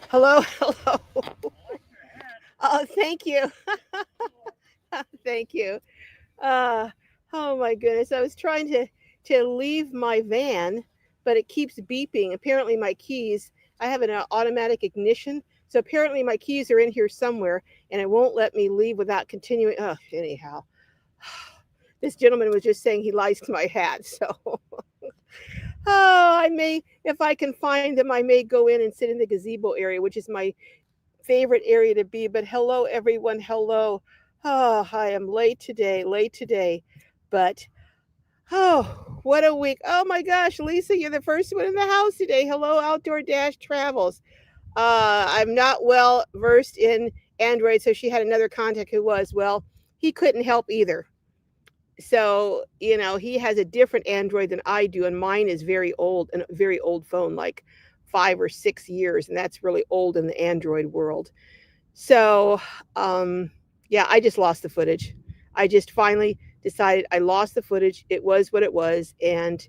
Hello, hello. Oh, thank you. Thank you. Uh, oh my goodness. I was trying to leave my van, but it keeps beeping. Apparently my keys, I have an automatic ignition. So apparently my keys are in here somewhere and it won't let me leave without continuing. Oh, anyhow. This gentleman was just saying he likes my hat, so I may, if I can find them, I may go in and sit in the gazebo area, which is my favorite area to be. But hello, everyone. Hello. Oh, I am late today, late today. But what a week. Oh my gosh, Lisa, you're the first one in the house today. Hello, Outdoor Dash Travels. I'm not well versed in Android, so she had another contact who was. Well, he couldn't help either. So, he has a different Android than I do, and mine is very old, and a very old phone, like 5 or 6 years, and that's really old in the Android world. So, um, yeah, I just lost the footage. I just finally decided I lost the footage. It was what it was. And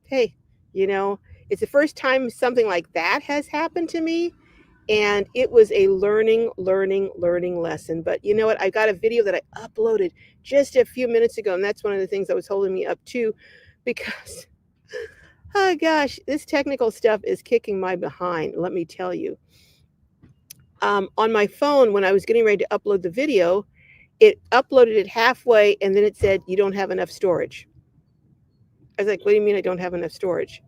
hey, you know, it's the first time something like that has happened to me. And it was a learning lesson. But you know what? I got a video that I uploaded just a few minutes ago. And that's one of the things that was holding me up too, because, oh gosh, this technical stuff is kicking my behind, let me tell you. On my phone, when I was getting ready to upload the video, it uploaded it halfway and then it said, "You don't have enough storage." I was like, "What do you mean I don't have enough storage?"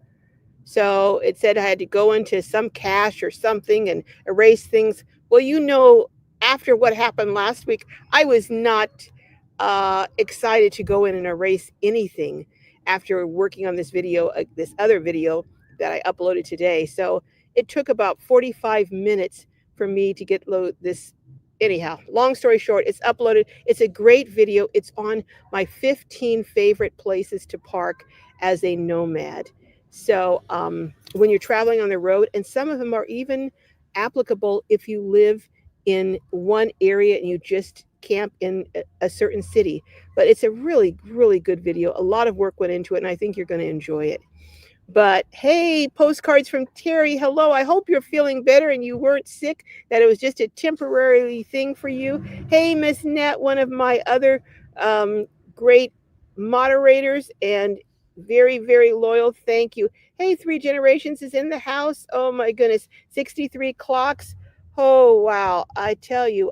So it said I had to go into some cache or something and erase things. Well, after what happened last week, I was not excited to go in and erase anything after working on this video, this other video that I uploaded today. So it took about 45 minutes for me to get this. Anyhow, long story short, it's uploaded. It's a great video. It's on my 15 favorite places to park as a nomad. So when you're traveling on the road, and some of them are even applicable if you live in one area and you just camp in a certain city. But it's a really, really good video. A lot of work went into it, and I think you're going to enjoy it. But hey, postcards from Terry. Hello. I hope you're feeling better and you weren't sick, that it was just a temporary thing for you. Hey, Miss Net, one of my other great moderators and very, very loyal. Thank you. Hey, Three Generations is in the house. Oh my goodness. 63 clocks. Oh wow. I tell you,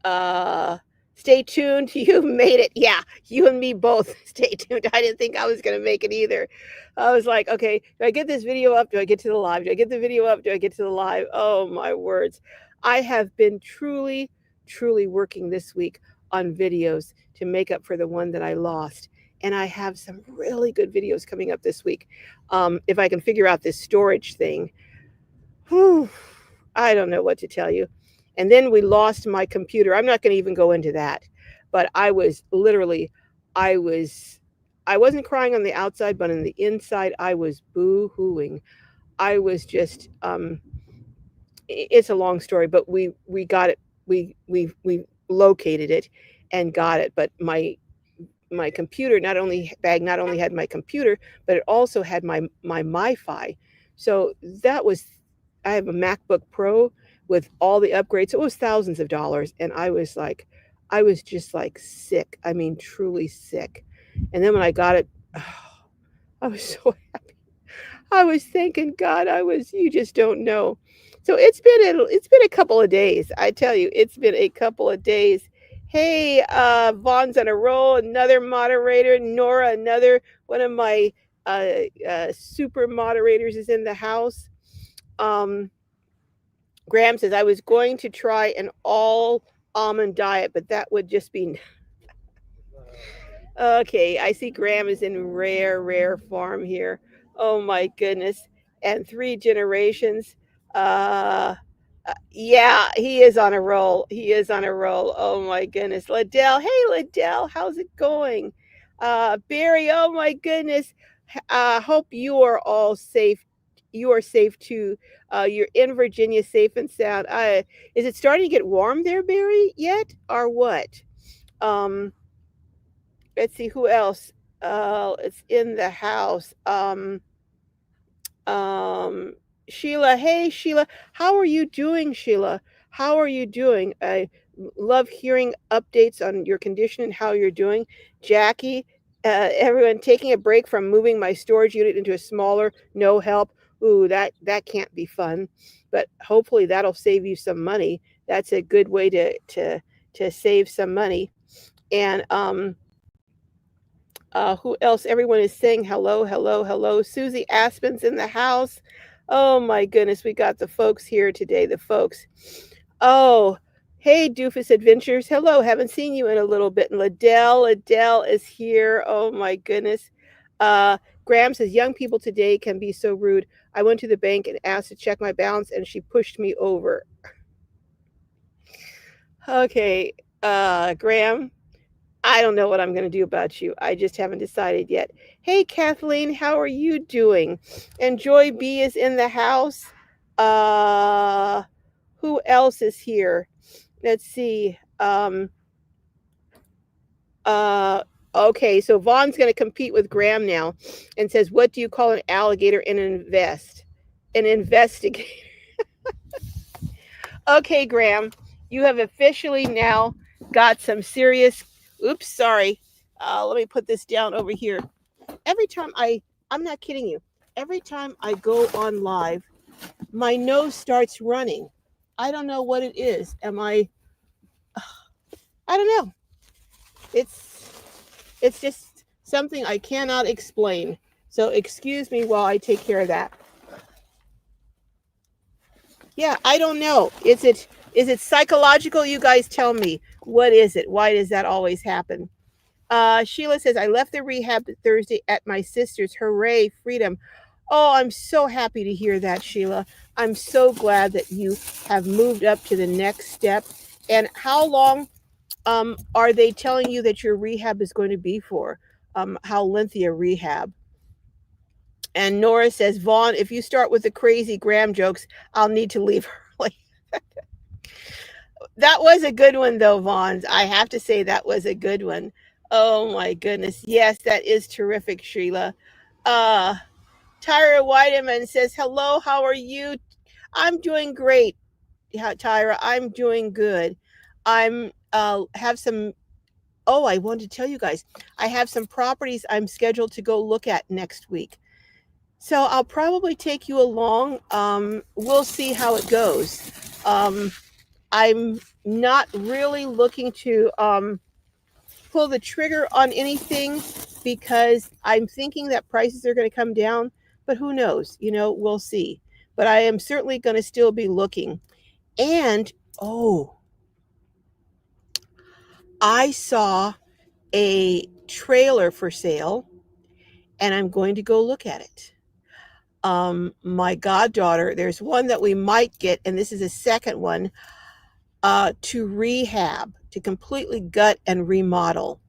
uh stay tuned. You made it. Yeah, you and me both. Stay tuned. I didn't think I was going to make it either. I was like, okay, do I get this video up? Do I get to the live? Do I get the video up? Do I get to the live? Oh my words. I have been truly, truly working this week on videos to make up for the one that I lost. And I have some really good videos coming up this week. If I can figure out this storage thing, whew, I don't know what to tell you. And then we lost my computer. I'm not going to even go into that. But I was literally, I was, I wasn't crying on the outside, but on the inside, I was boo hooing. I was just, it's a long story, but we got it. We located it and got it. But my computer not only had my computer, but it also had my MiFi. So that was, I have a MacBook Pro with all the upgrades. It was thousands of dollars, and I was just like sick. I mean, truly sick. And then when I got it, oh, I was so happy. I was thanking God. You just don't know. So it's been a couple of days. I tell you, it's been a couple of days. Hey, Vaughn's on a roll. Another moderator, Nora. Another one of my super moderators is in the house. Um, Graham says I was going to try an all almond diet, but that would just be okay. I see Graham is in rare form here. Oh my goodness. And Three Generations. Uh, yeah, he is on a roll. He is on a roll. Oh my goodness. Liddell. Hey, Liddell. How's it going? Barry. Oh my goodness. Hope you are all safe. You are safe too. You're in Virginia, safe and sound. Is it starting to get warm there, Barry, yet, or what? Um, let's see who else. It's in the house. Um, Sheila. Hey, Sheila. How are you doing, Sheila? How are you doing? I love hearing updates on your condition and how you're doing. Jackie, everyone taking a break from moving my storage unit into a smaller, no help. Ooh, that can't be fun. But hopefully that'll save you some money. That's a good way to save some money. And who else? Everyone is saying hello, hello, hello. Susie Aspen's in the house. Oh my goodness, we got the folks here today, the folks. Oh, hey, Doofus Adventures. Hello, haven't seen you in a little bit. And Adele is here. Oh my goodness. Uh, Graham says, young people today can be so rude. I went to the bank and asked to check my balance, and she pushed me over. Okay, Graham, I don't know what I'm going to do about you. I just haven't decided yet. Hey, Kathleen, how are you doing? And Joy B is in the house. Uh, who else is here? Let's see. Uh, okay, so Vaughn's going to compete with Graham now and says, what do you call an alligator in an invest? An investigator. Okay, Graham, you have officially now got some serious. Oops, sorry. Let me put this down over here. Every time I'm not kidding you. Every time I go on live, my nose starts running. I don't know what it is. I don't know. It's just something I cannot explain. So excuse me while I take care of that. Yeah, I don't know. Is it psychological? You guys tell me. What is it? Why does that always happen? Sheila says, I left the rehab Thursday at my sister's. Hooray, freedom. Oh, I'm so happy to hear that, Sheila. I'm so glad that you have moved up to the next step. And how long are they telling you that your rehab is going to be for? How lengthy a rehab? And Nora says, Vaughn, if you start with the crazy Graham jokes, I'll need to leave early. That was a good one, though, Vaughn. I have to say that was a good one. Oh my goodness. Yes, that is terrific, Sheila. Uh, Tyra Weideman says, hello, how are you? I'm doing great. Yeah, Tyra, I'm doing good. I'm have some oh, I wanted to tell you guys. I have some properties I'm scheduled to go look at next week. So I'll probably take you along. We'll see how it goes. Um, I'm not really looking to pull the trigger on anything because I'm thinking that prices are going to come down, but who knows? We'll see. But I am certainly going to still be looking. And oh, I saw a trailer for sale and I'm going to go look at it. My goddaughter, there's one that we might get, and this is a second one, to rehab, to completely gut and remodel.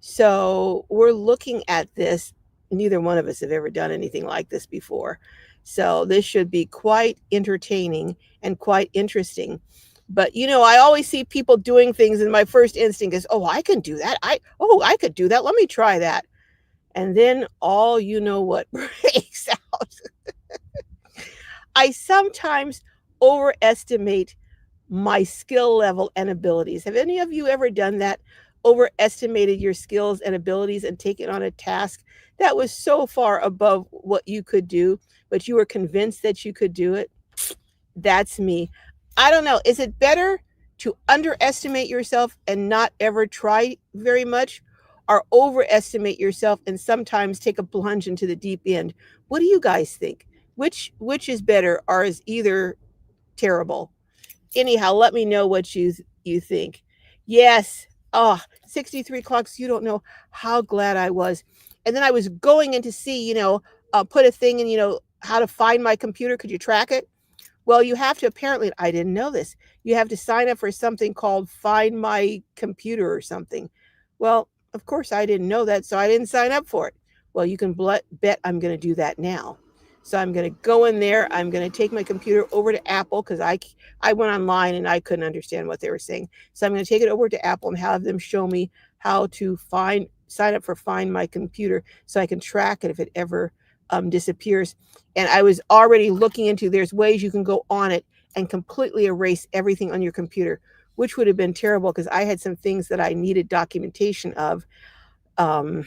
So we're looking at this. Neither one of us have ever done anything like this before. So this should be quite entertaining and quite interesting. But I always see people doing things, and my first instinct is, oh, I can do that. I could do that. Let me try that. And then all you know what breaks out. I sometimes overestimate my skill level and abilities. Have any of you ever done that? Overestimated your skills and abilities and taken on a task that was so far above what you could do, but you were convinced that you could do it? That's me. I don't know. Is it better to underestimate yourself and not ever try very much, or overestimate yourself and sometimes take a plunge into the deep end? What do you guys think? Which is better, or is either terrible? Anyhow, let me know what you think. Yes. Oh, 63 clocks. You don't know how glad I was. And then I was going in to see, put a thing in, how to find my computer. Could you track it? Well, you have to apparently, I didn't know this. You have to sign up for something called Find My Computer or something. Well, of course, I didn't know that, so I didn't sign up for it. Well, you can bet I'm going to do that now. So I'm going to go in there. I'm going to take my computer over to Apple because I went online and I couldn't understand what they were saying. So I'm going to take it over to Apple and have them show me how to sign up for Find My Computer so I can track it if it ever disappears. And I was already looking into there's ways you can go on it and completely erase everything on your computer, which would have been terrible because I had some things that I needed documentation of. Um,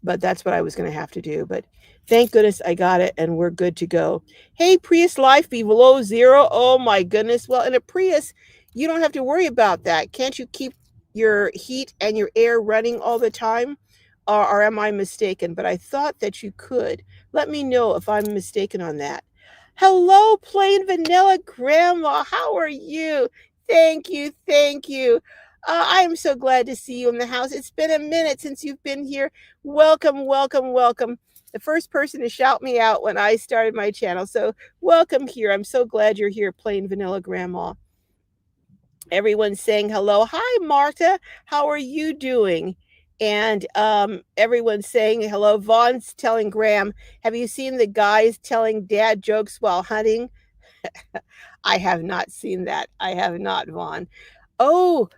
but that's what I was going to have to do. But thank goodness I got it and we're good to go. Hey, Prius life below zero. Oh my goodness. Well, in a Prius, you don't have to worry about that. Can't you keep your heat and your air running all the time? Or am I mistaken? But I thought that you could. Let me know if I'm mistaken on that. Hello, plain vanilla grandma. How are you? Thank you. Thank you. I am so glad to see you in the house. It's been a minute since you've been here. Welcome, welcome, welcome. The first person to shout me out when I started my channel. So, welcome here. I'm so glad you're here, plain vanilla grandma. Everyone's saying hello. Hi, Marta. How are you doing? And everyone's saying hello. Vaughn's telling Graham, have you seen the guys telling dad jokes while hunting? I have not seen that. I have not, Vaughn. Oh,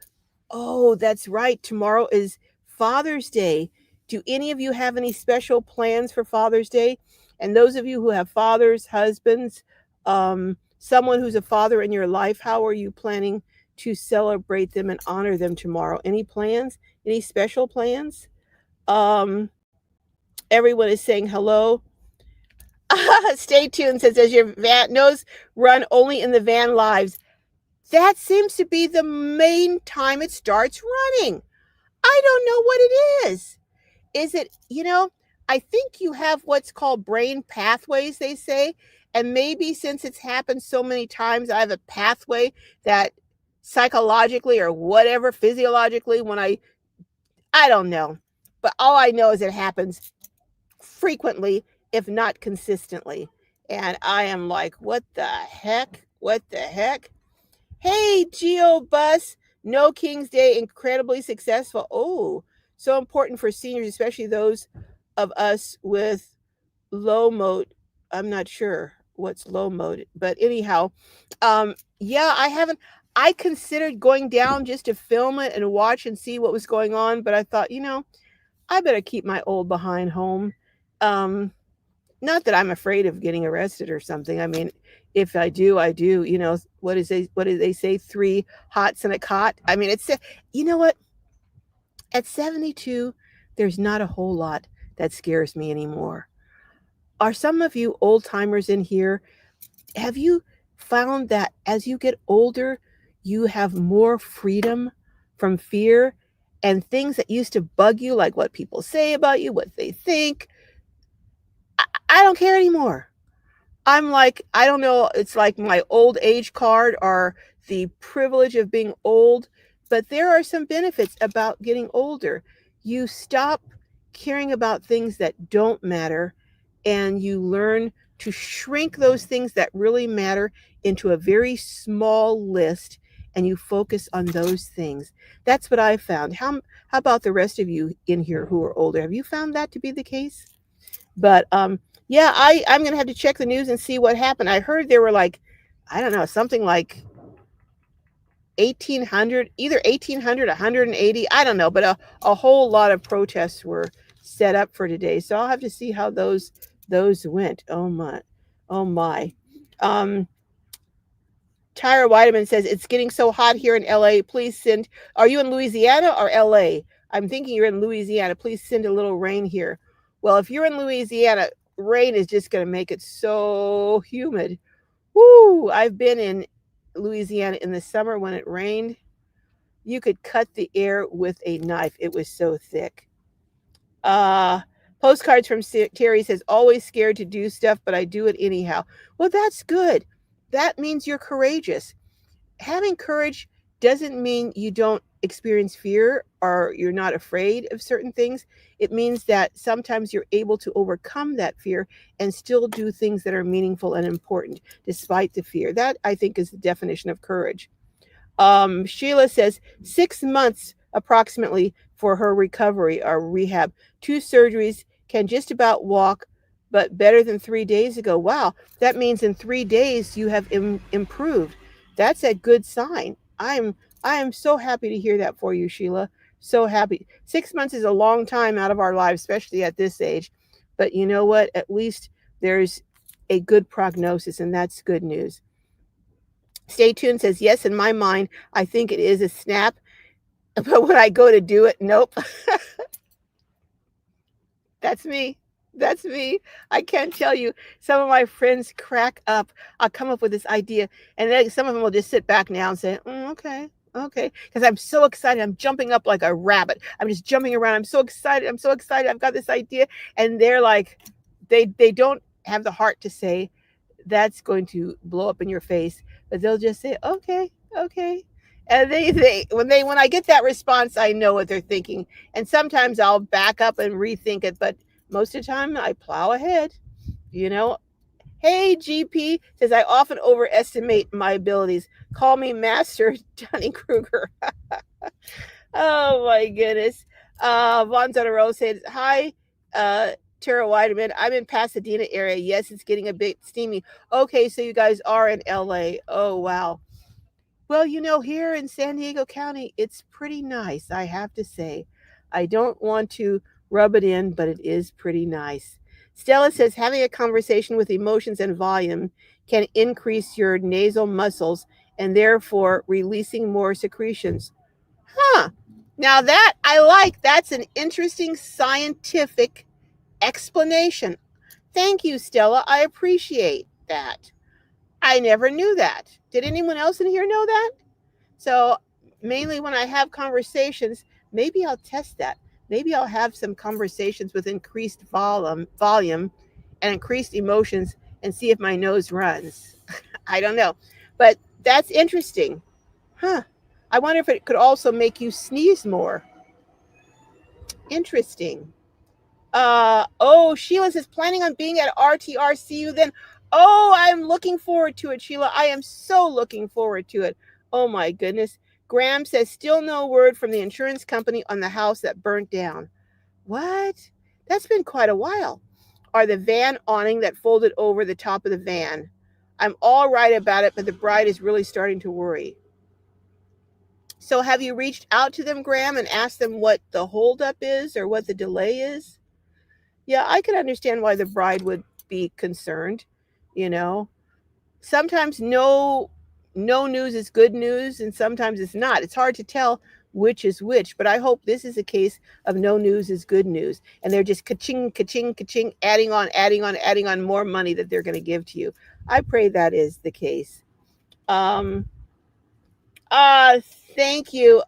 oh, that's right. Tomorrow is Father's Day. Do any of you have any special plans for Father's Day? And those of you who have fathers, husbands, someone who's a father in your life, how are you planning to celebrate them and honor them tomorrow? Any plans? Any special plans? Everyone is saying hello. Stay tuned, says, as your van nose run only in the van lives. That seems to be the main time it starts running. I don't know what it is. Is it, I think you have what's called brain pathways, they say. And maybe since it's happened so many times, I have a pathway that psychologically or whatever, physiologically, when I don't know. But all I know is it happens frequently, if not consistently. And I am like, what the heck? What the heck? Hey, Geo Bus, no King's Day, incredibly successful. Oh, so important for seniors, especially those of us with low mode. I'm not sure what's low mode, but anyhow, yeah, I considered going down just to film it and watch and see what was going on, but I thought, I better keep my old behind home. Not that I'm afraid of getting arrested or something. I mean, if I do, I do. What do they say? 3 hots and a cot. I mean, you know what? At 72, there's not a whole lot that scares me anymore. Are some of you old timers in here? Have you found that as you get older, you have more freedom from fear and things that used to bug you, like what people say about you, what they think? I don't care anymore. I'm like, I don't know, it's like my old age card or the privilege of being old, but there are some benefits about getting older. You stop caring about things that don't matter and you learn to shrink those things that really matter into a very small list and you focus on those things. That's what I found. How about the rest of you in here who are older? Have you found that to be the case? But yeah, I'm gonna have to check the news and see what happened. I heard there were like, I don't know, something like 1,800, either 1,800, 180, I don't know, but a whole lot of protests were set up for today. So I'll have to see how those went. Oh my, oh my. Tyra Weideman says it's getting so hot here in LA. Please send. Are you in Louisiana or LA? I'm thinking you're in Louisiana. Please send a little rain here. Well, if you're in Louisiana, rain is just going to make it so humid. Woo! I've been in Louisiana in the summer when it rained. You could cut the air with a knife. It was so thick. Postcards from Terry says, always scared to do stuff, but I do it anyhow. Well, that's good. That means you're courageous. Having courage doesn't mean you don't experience fear or you're not afraid of certain things. It means that sometimes you're able to overcome that fear and still do things that are meaningful and important despite the fear. That, I think, is the definition of courage. Sheila says 6 months approximately for her recovery or rehab. 2 surgeries, can just about walk, but better than 3 days ago. Wow, that means in 3 days you have improved. That's a good sign. I am so happy to hear that for you, Sheila. So happy. 6 months is a long time out of our lives, especially at this age. But you know what? At least there's a good prognosis, and that's good news. Stay tuned says, yes, in my mind, I think it is a snap. But when I go to do it, nope. That's me. That's me. I can't tell you. Some of my friends crack up. I'll come up with this idea, and then some of them will just sit back now and say, okay, okay. Because I'm so excited. I'm jumping up like a rabbit. I'm just jumping around. I'm so excited. I'm so excited. I've got this idea. And they're like, they don't have the heart to say, that's going to blow up in your face. But they'll just say, okay, okay. And when I get that response, I know what they're thinking. And sometimes I'll back up and rethink it, but most of the time I plow ahead, you know. Hey, GP says, I often overestimate my abilities. Call me Master Johnny Kruger. Oh my goodness. Von Rose said, hi, Tara Weideman. I'm in Pasadena area. Yes, it's getting a bit steamy. Okay, so you guys are in LA. Oh, wow. Well, here in San Diego County, it's pretty nice, I have to say. I don't want to rub it in, but it is pretty nice. Stella says having a conversation with emotions and volume can increase your nasal muscles and therefore releasing more secretions. Huh. Now that I like, that's an interesting scientific explanation. Thank you, Stella. I appreciate that. I never knew that. Did anyone else in here know that? So, mainly when I have conversations, maybe I'll test that. Maybe I'll have some conversations with increased volume and increased emotions and see if my nose runs. I don't know. But that's interesting. Huh. I wonder if it could also make you sneeze more. Interesting. Oh, Sheila says, planning on being at RTR. See you then. Oh, I'm looking forward to it, Sheila. I am so looking forward to it. Oh my goodness. Graham says, still no word from the insurance company on the house that burnt down. What? That's been quite a while. Or the van awning that folded over the top of the van. I'm all right about it, but the bride is really starting to worry. So have you reached out to them, Graham, and asked them what the holdup is or what the delay is? Yeah, I can understand why the bride would be concerned, you know. Sometimes no news is good news and sometimes it's not. It's hard to tell which is which, but I hope this is a case of no news is good news and they're just ka-ching, ka-ching, ka-ching, adding on, adding on, adding on more money that they're going to give to you. I pray that is the case. Um uh Thank you.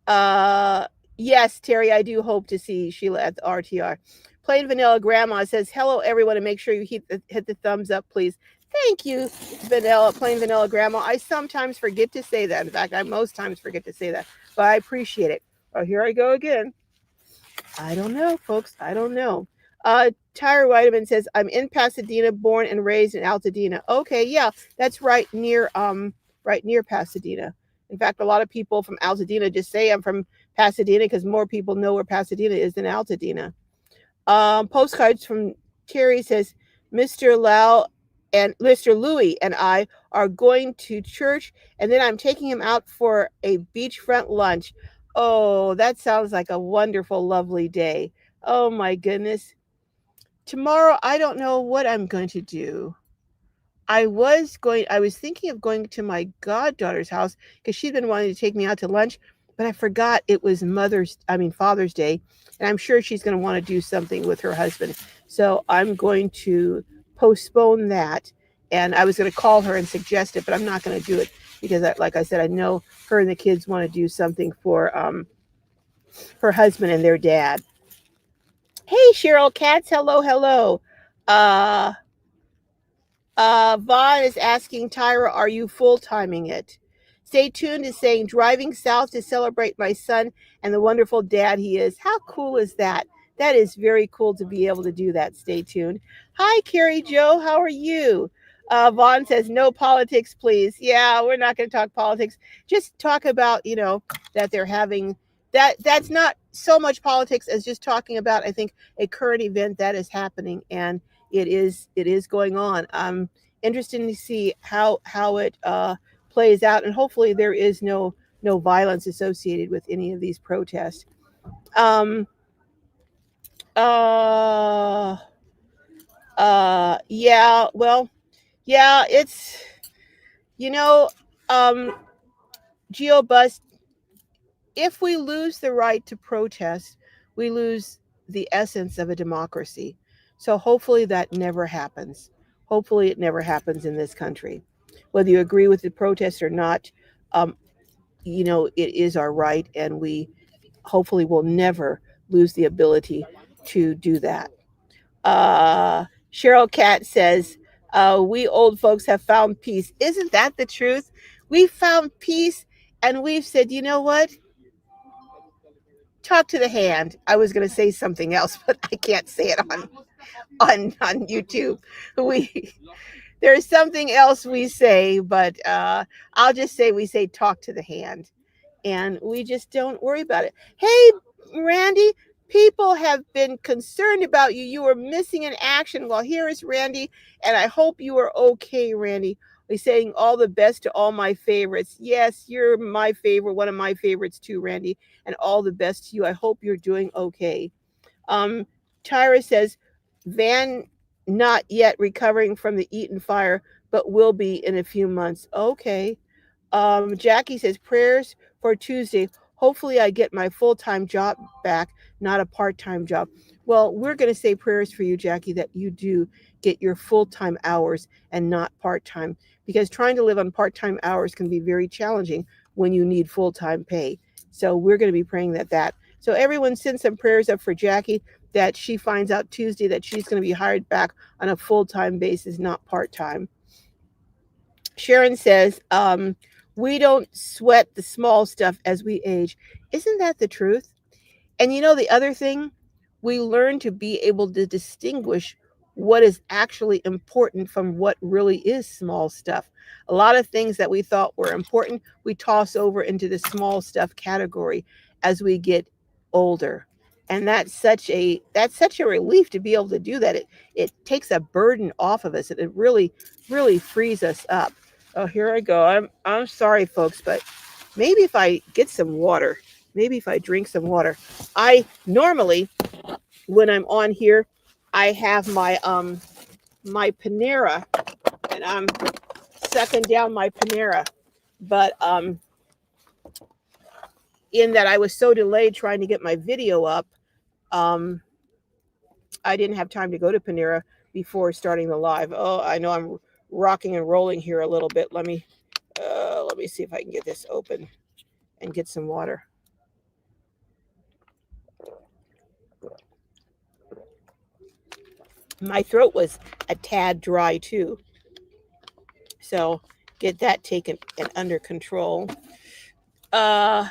Uh, yes, Terry, I do hope to see Sheila at the RTR. Plain Vanilla Grandma says, hello, everyone, and make sure you hit the thumbs up, please. Thank you, Plain Vanilla Grandma. I sometimes forget to say that. In fact, I most times forget to say that, but I appreciate it. Oh, here I go again. I don't know, folks. I don't know. Tyra Whiteman says, I'm in Pasadena, born and raised in Altadena. Okay, yeah, that's right near Pasadena. In fact, a lot of people from Altadena just say I'm from Pasadena because more people know where Pasadena is than Altadena. Postcards from Terry says, Mr. Lau and Mr. Louis and I are going to church, and then I'm taking him out for a beachfront lunch. Oh, that sounds like a wonderful, lovely day. Oh my goodness. Tomorrow, I don't know what I'm going to do. I was thinking of going to my goddaughter's house because she'd been wanting to take me out to lunch, but I forgot it was Father's Day, and I'm sure she's going to want to do something with her husband. So I'm going to postpone that. And I was going to call her and suggest it, but I'm not going to do it because, like I said, I know her and the kids want to do something for her husband and their dad. Hey, Cheryl Katz. Hello, hello. Uh, Vaughn is asking Tyra, are you full-timing it? Stay tuned is saying, driving south to celebrate my son and the wonderful dad he is. How cool is that? That is very cool to be able to do that. Stay tuned. Hi, Carrie Joe. How are you? Vaughn says, no politics, please. Yeah, we're not going to talk politics. Just talk about, that they're having that's not so much politics as just talking about, I think, a current event that is happening, and it is going on. I'm interested to see how it plays out, and hopefully there is no violence associated with any of these protests. Um, Uh, yeah, well, yeah, it's, you know, um, GeoBus, if we lose the right to protest, we lose the essence of a democracy. So hopefully that never happens. Hopefully it never happens in this country. Whether you agree with the protest or not, um, it is our right, and we hopefully will never lose the ability to do that. Cheryl Cat says, we old folks have found peace. Isn't that the truth? We found peace, and we've said, you know what? Talk to the hand. I was going to say something else, but I can't say it on YouTube. We There's something else we say, but I'll just say we say talk to the hand, and we just don't worry about it. Hey, Randy, people have been concerned about you. You were missing in action. Well, here is Randy, and I hope you are okay, Randy. We're saying all the best to all my favorites. Yes, you're my favorite, one of my favorites too, Randy, and all the best to you. I hope you're doing okay. Um, Tyra says, Van not yet recovering from the Eaton fire, but will be in a few months. Okay. Jackie says, prayers for Tuesday. Hopefully, I get my full time job back, not a part time job. Well, we're going to say prayers for you, Jackie, that you do get your full time hours and not part time, because trying to live on part time hours can be very challenging when you need full time pay. So, we're going to be praying that. So, everyone send some prayers up for Jackie that she finds out Tuesday that she's going to be hired back on a full time basis, not part time. Sharon says, we don't sweat the small stuff as we age. Isn't that the truth? And the other thing, we learn to be able to distinguish what is actually important from what really is small stuff. A lot of things that we thought were important, we toss over into the small stuff category as we get older. And that's such a relief to be able to do that. It takes a burden off of us, and it really frees us up. Oh, here I go. I'm sorry, folks, but maybe if I get some water, maybe if I drink some water. I normally, when I'm on here, I have my Panera, and I'm sucking down my Panera. But in that I was so delayed trying to get my video up, um, I didn't have time to go to Panera before starting the live. Oh, I know I'm rocking and rolling here a little bit. Let me see if I can get this open and get some water. My throat was a tad dry too, so get that taken and under control. Uh,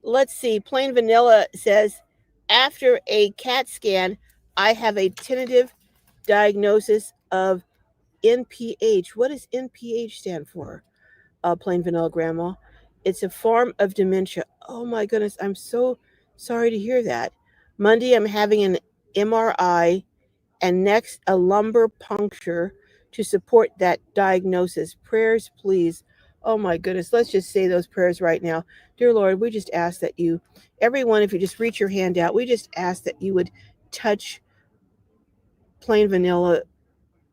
let's see. Plain Vanilla says, after a CAT scan, I have a tentative diagnosis of NPH. What does NPH stand for? Plain Vanilla Grandma. It's a form of dementia. Oh my goodness, I'm so sorry to hear that. Monday, I'm having an MRI, and next, a lumbar puncture to support that diagnosis. Prayers, please. Oh my goodness, let's just say those prayers right now. Dear Lord, we just ask that you, everyone, if you just reach your hand out, we just ask that you would touch Plain Vanilla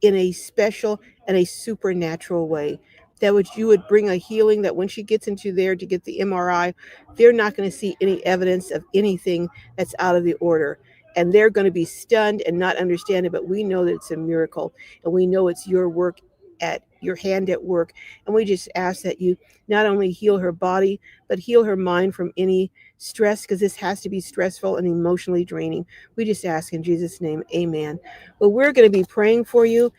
in a special and a supernatural way. You would bring a healing, that when she gets into there to get the MRI, they're not going to see any evidence of anything that's out of the order. And they're going to be stunned and not understand it, but we know that it's a miracle, and we know it's your work, at your hand at work. And we just ask that you not only heal her body, but heal her mind from any stress, because this has to be stressful and emotionally draining. We just ask in Jesus' name, amen. Well, we're going to be praying for you,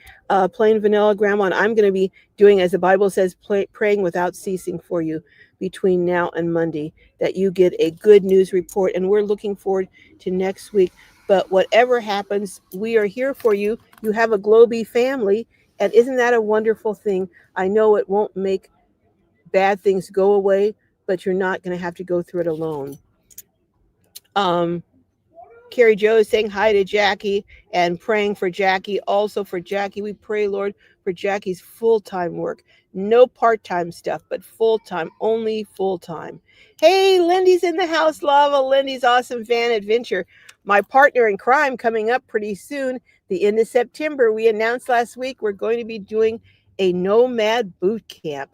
Plain Vanilla Grandma, and I'm going to be doing, as the Bible says, praying without ceasing for you between now and Monday, that you get a good news report. And we're looking forward to next week. But whatever happens, we are here for you. You have a Globee family, and isn't that a wonderful thing? I know it won't make bad things go away, but you're not going to have to go through it alone. Carrie Joe is saying hi to Jackie and praying for Jackie. Also for Jackie, we pray, Lord, for Jackie's full-time work. No part-time stuff, but full-time, only full-time. Hey, Lindy's in the house, Lava. Lindy's Awesome Van Adventure. my partner in crime coming up pretty soon, the end of September. We announced last week we're going to be doing a nomad boot camp.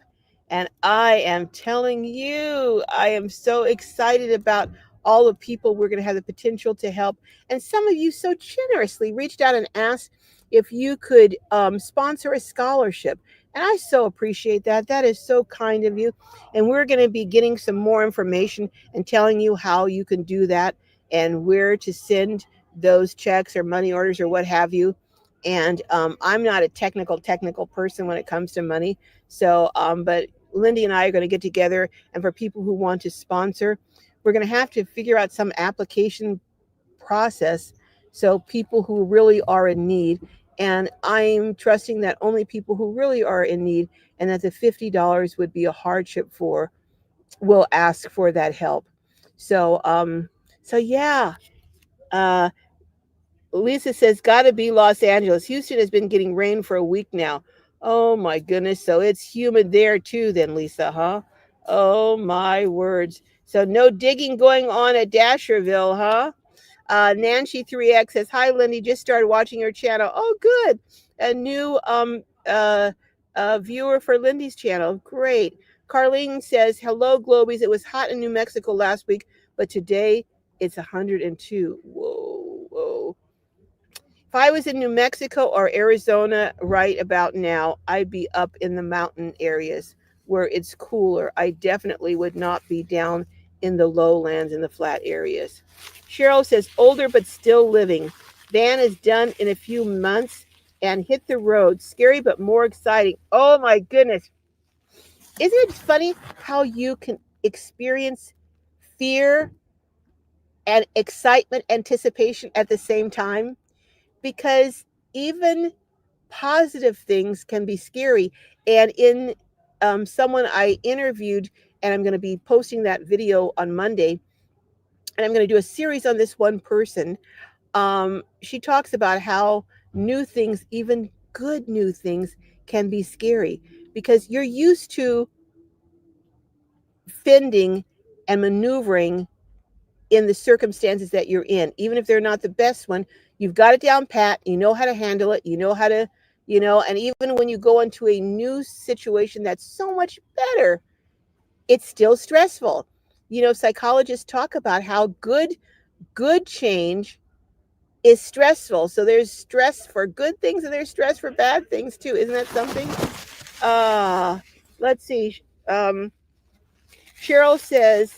And I am telling you, I am so excited about all the people we're going to have the potential to help. And some of you so generously reached out and asked if you could sponsor a scholarship. And I so appreciate that. That is so kind of you. And we're going to be getting some more information and telling you how you can do that and where to send those checks or money orders or what have you. And I'm not a technical person when it comes to money. So, but Lindy and I are going to get together. And for people who want to sponsor, we're going to have to figure out some application process so people who really are in need, and I'm trusting that only people who really are in need and that the $50 would be a hardship for will ask for that help. So so yeah. uh Lisa says, gotta be Los Angeles. Houston has been getting rain for a week now. Oh my goodness. So it's humid there too, then, Lisa, huh? Oh my words. So no digging going on at Dasherville, huh? Nancy 3X says, hi, Lindy. Just started watching your channel. Oh, good. A new viewer for Lindy's channel. Great. Carlene says, hello, Globies. It was hot in New Mexico last week, but today it's 102. Whoa, whoa. If I was in New Mexico or Arizona right about now, I'd be up in the mountain areas where it's cooler. I definitely would not be down in the lowlands and the flat areas. Cheryl says, older but still living. Van is done in a few months and hit the road. Scary but more exciting. Oh my goodness. Isn't it funny how you can experience fear and excitement, anticipation at the same time? Because even positive things can be scary. And in someone I interviewed, and I'm going to be posting that video on Monday, and I'm going to do a series on this one person. She talks about how new things, even good new things, can be scary because you're used to fending and maneuvering in the circumstances that you're in, even if they're not the best one. You've got it down pat. You know how to handle it. You know how to, and even when you go into a new situation that's so much better, it's still stressful. Psychologists talk about how good change is stressful. So there's stress for good things and there's stress for bad things too. Isn't that something? Uh, let's see. Um, Cheryl says,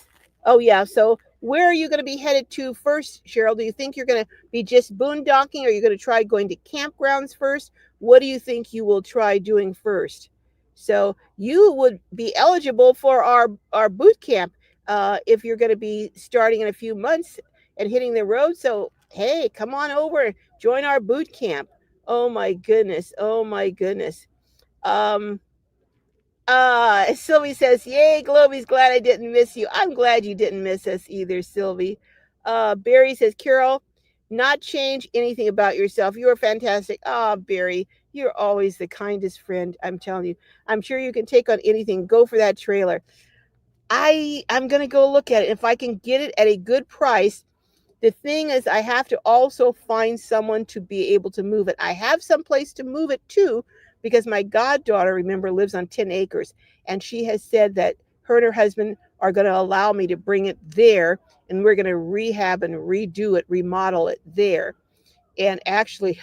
oh, yeah. So, where are you going to be headed to first, Cheryl? Do you think you're going to be just boondocking? Or are you going to try going to campgrounds first? What do you think you will try doing first? So, you would be eligible for our boot camp if you're going to be starting in a few months and hitting the road. So, hey, come on over, join our boot camp. Oh, my goodness. Oh, my goodness. Sylvie says, yay, Globy's glad I didn't miss you. I'm glad you didn't miss us either, Sylvie. Barry says, Carol, not change anything about yourself. You are fantastic. Barry, you're always the kindest friend. I'm telling you. I'm sure you can take on anything. Go for that trailer. I'm gonna go look at it. If I can get it at a good price, the thing is, I have to also find someone to be able to move it. I have some place to move it to because my goddaughter, remember, lives on 10 acres. And she has said that her and her husband are going to allow me to bring it there. And we're going to rehab and redo it, remodel it there. And actually,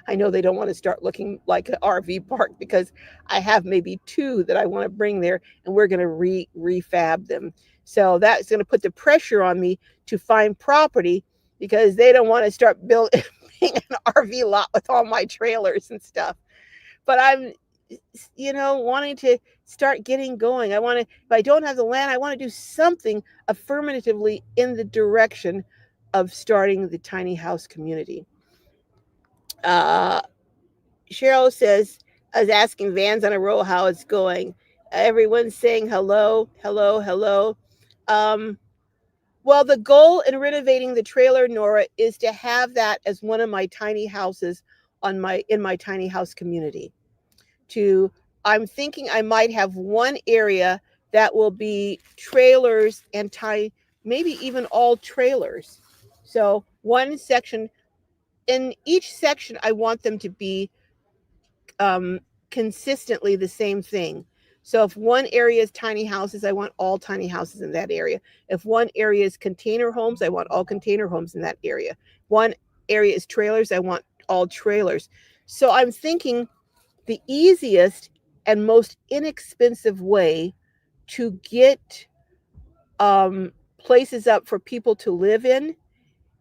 I know they don't want to start looking like an RV park because I have maybe two that I want to bring there and we're going to refab them. So that's going to put the pressure on me to find property because they don't want to start building an RV lot with all my trailers and stuff. But I'm, wanting to start getting going. If I don't have the land, I want to do something affirmatively in the direction of starting the tiny house community. Uh, Cheryl says, I was asking Vans on a Roll how it's going. Everyone's saying hello, hello, hello. Well, the goal in renovating the trailer, Nora, is to have that as one of my tiny houses in my tiny house community. I'm thinking I might have one area that will be trailers and maybe even all trailers. So one section, in each section, I want them to be um, consistently the same thing. So if one area is tiny houses, I want all tiny houses in that area. If one area is container homes, I want all container homes in that area. One area is trailers, I want all trailers. So I'm thinking the easiest and most inexpensive way to get places up for people to live in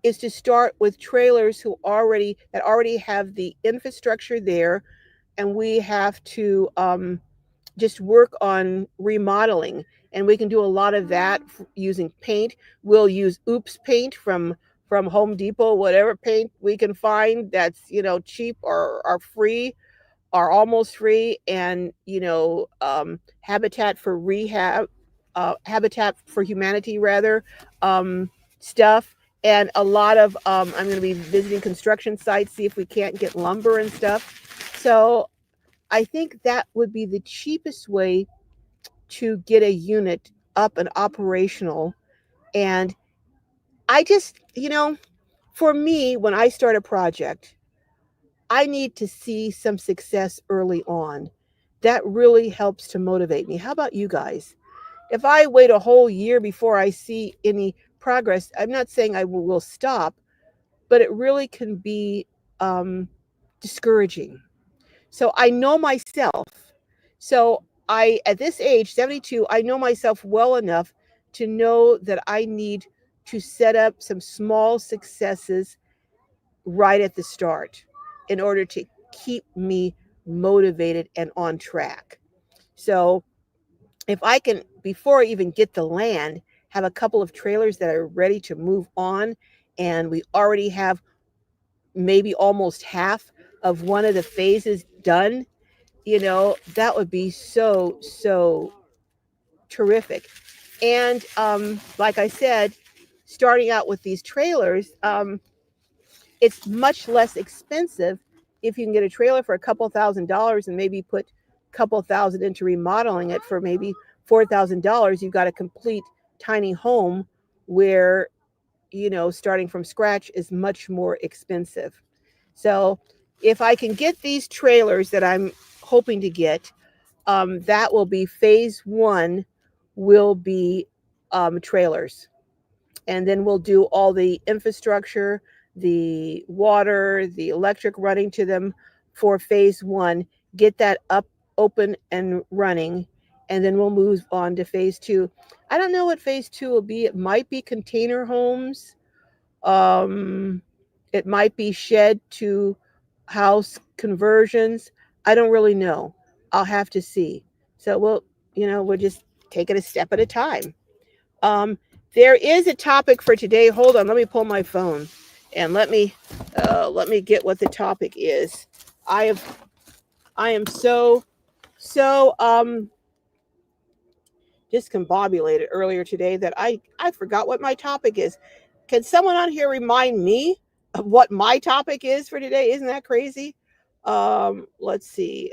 is to start with trailers that already have the infrastructure there, and we have to just work on remodeling. And we can do a lot of that using paint. We'll use Oops paint from Home Depot, whatever paint we can find that's cheap or free are almost free, and Habitat for Humanity rather, stuff, and a lot of I'm going to be visiting construction sites, see if we can't get lumber and stuff. So I think that would be the cheapest way to get a unit up and operational. And I just, for me, when I start a project, I need to see some success early on. That really helps to motivate me. How about you guys? If I wait a whole year before I see any progress, I'm not saying I will stop, but it really can be um, discouraging. So I know myself. So at this age, 72, I know myself well enough to know that I need to set up some small successes right at the start in order to keep me motivated and on track. So if I can, before I even get the land, have a couple of trailers that are ready to move on, and we already have maybe almost half of one of the phases done, that would be so, so terrific. And like I said, starting out with these trailers, it's much less expensive if you can get a trailer for a couple $1,000s and maybe put a couple thousand into remodeling it for maybe $4,000. You've got a complete tiny home where, starting from scratch is much more expensive. So if I can get these trailers that I'm hoping to get, that will be phase one, will be trailers. And then we'll do all the infrastructure, the water, the electric running to them for phase one, get that up, open, and running. And then we'll move on to phase two. I don't know what phase two will be. It might be container homes. Um, it might be shed to house conversions. I don't really know. I'll have to see. So we'll just take it a step at a time. Um, there is a topic for today. Hold on, let me pull my phone and let me get what the topic is. I have I am so discombobulated earlier today that I forgot what my topic is. Can someone on here remind me of what my topic is for today? Isn't that crazy? Let's see.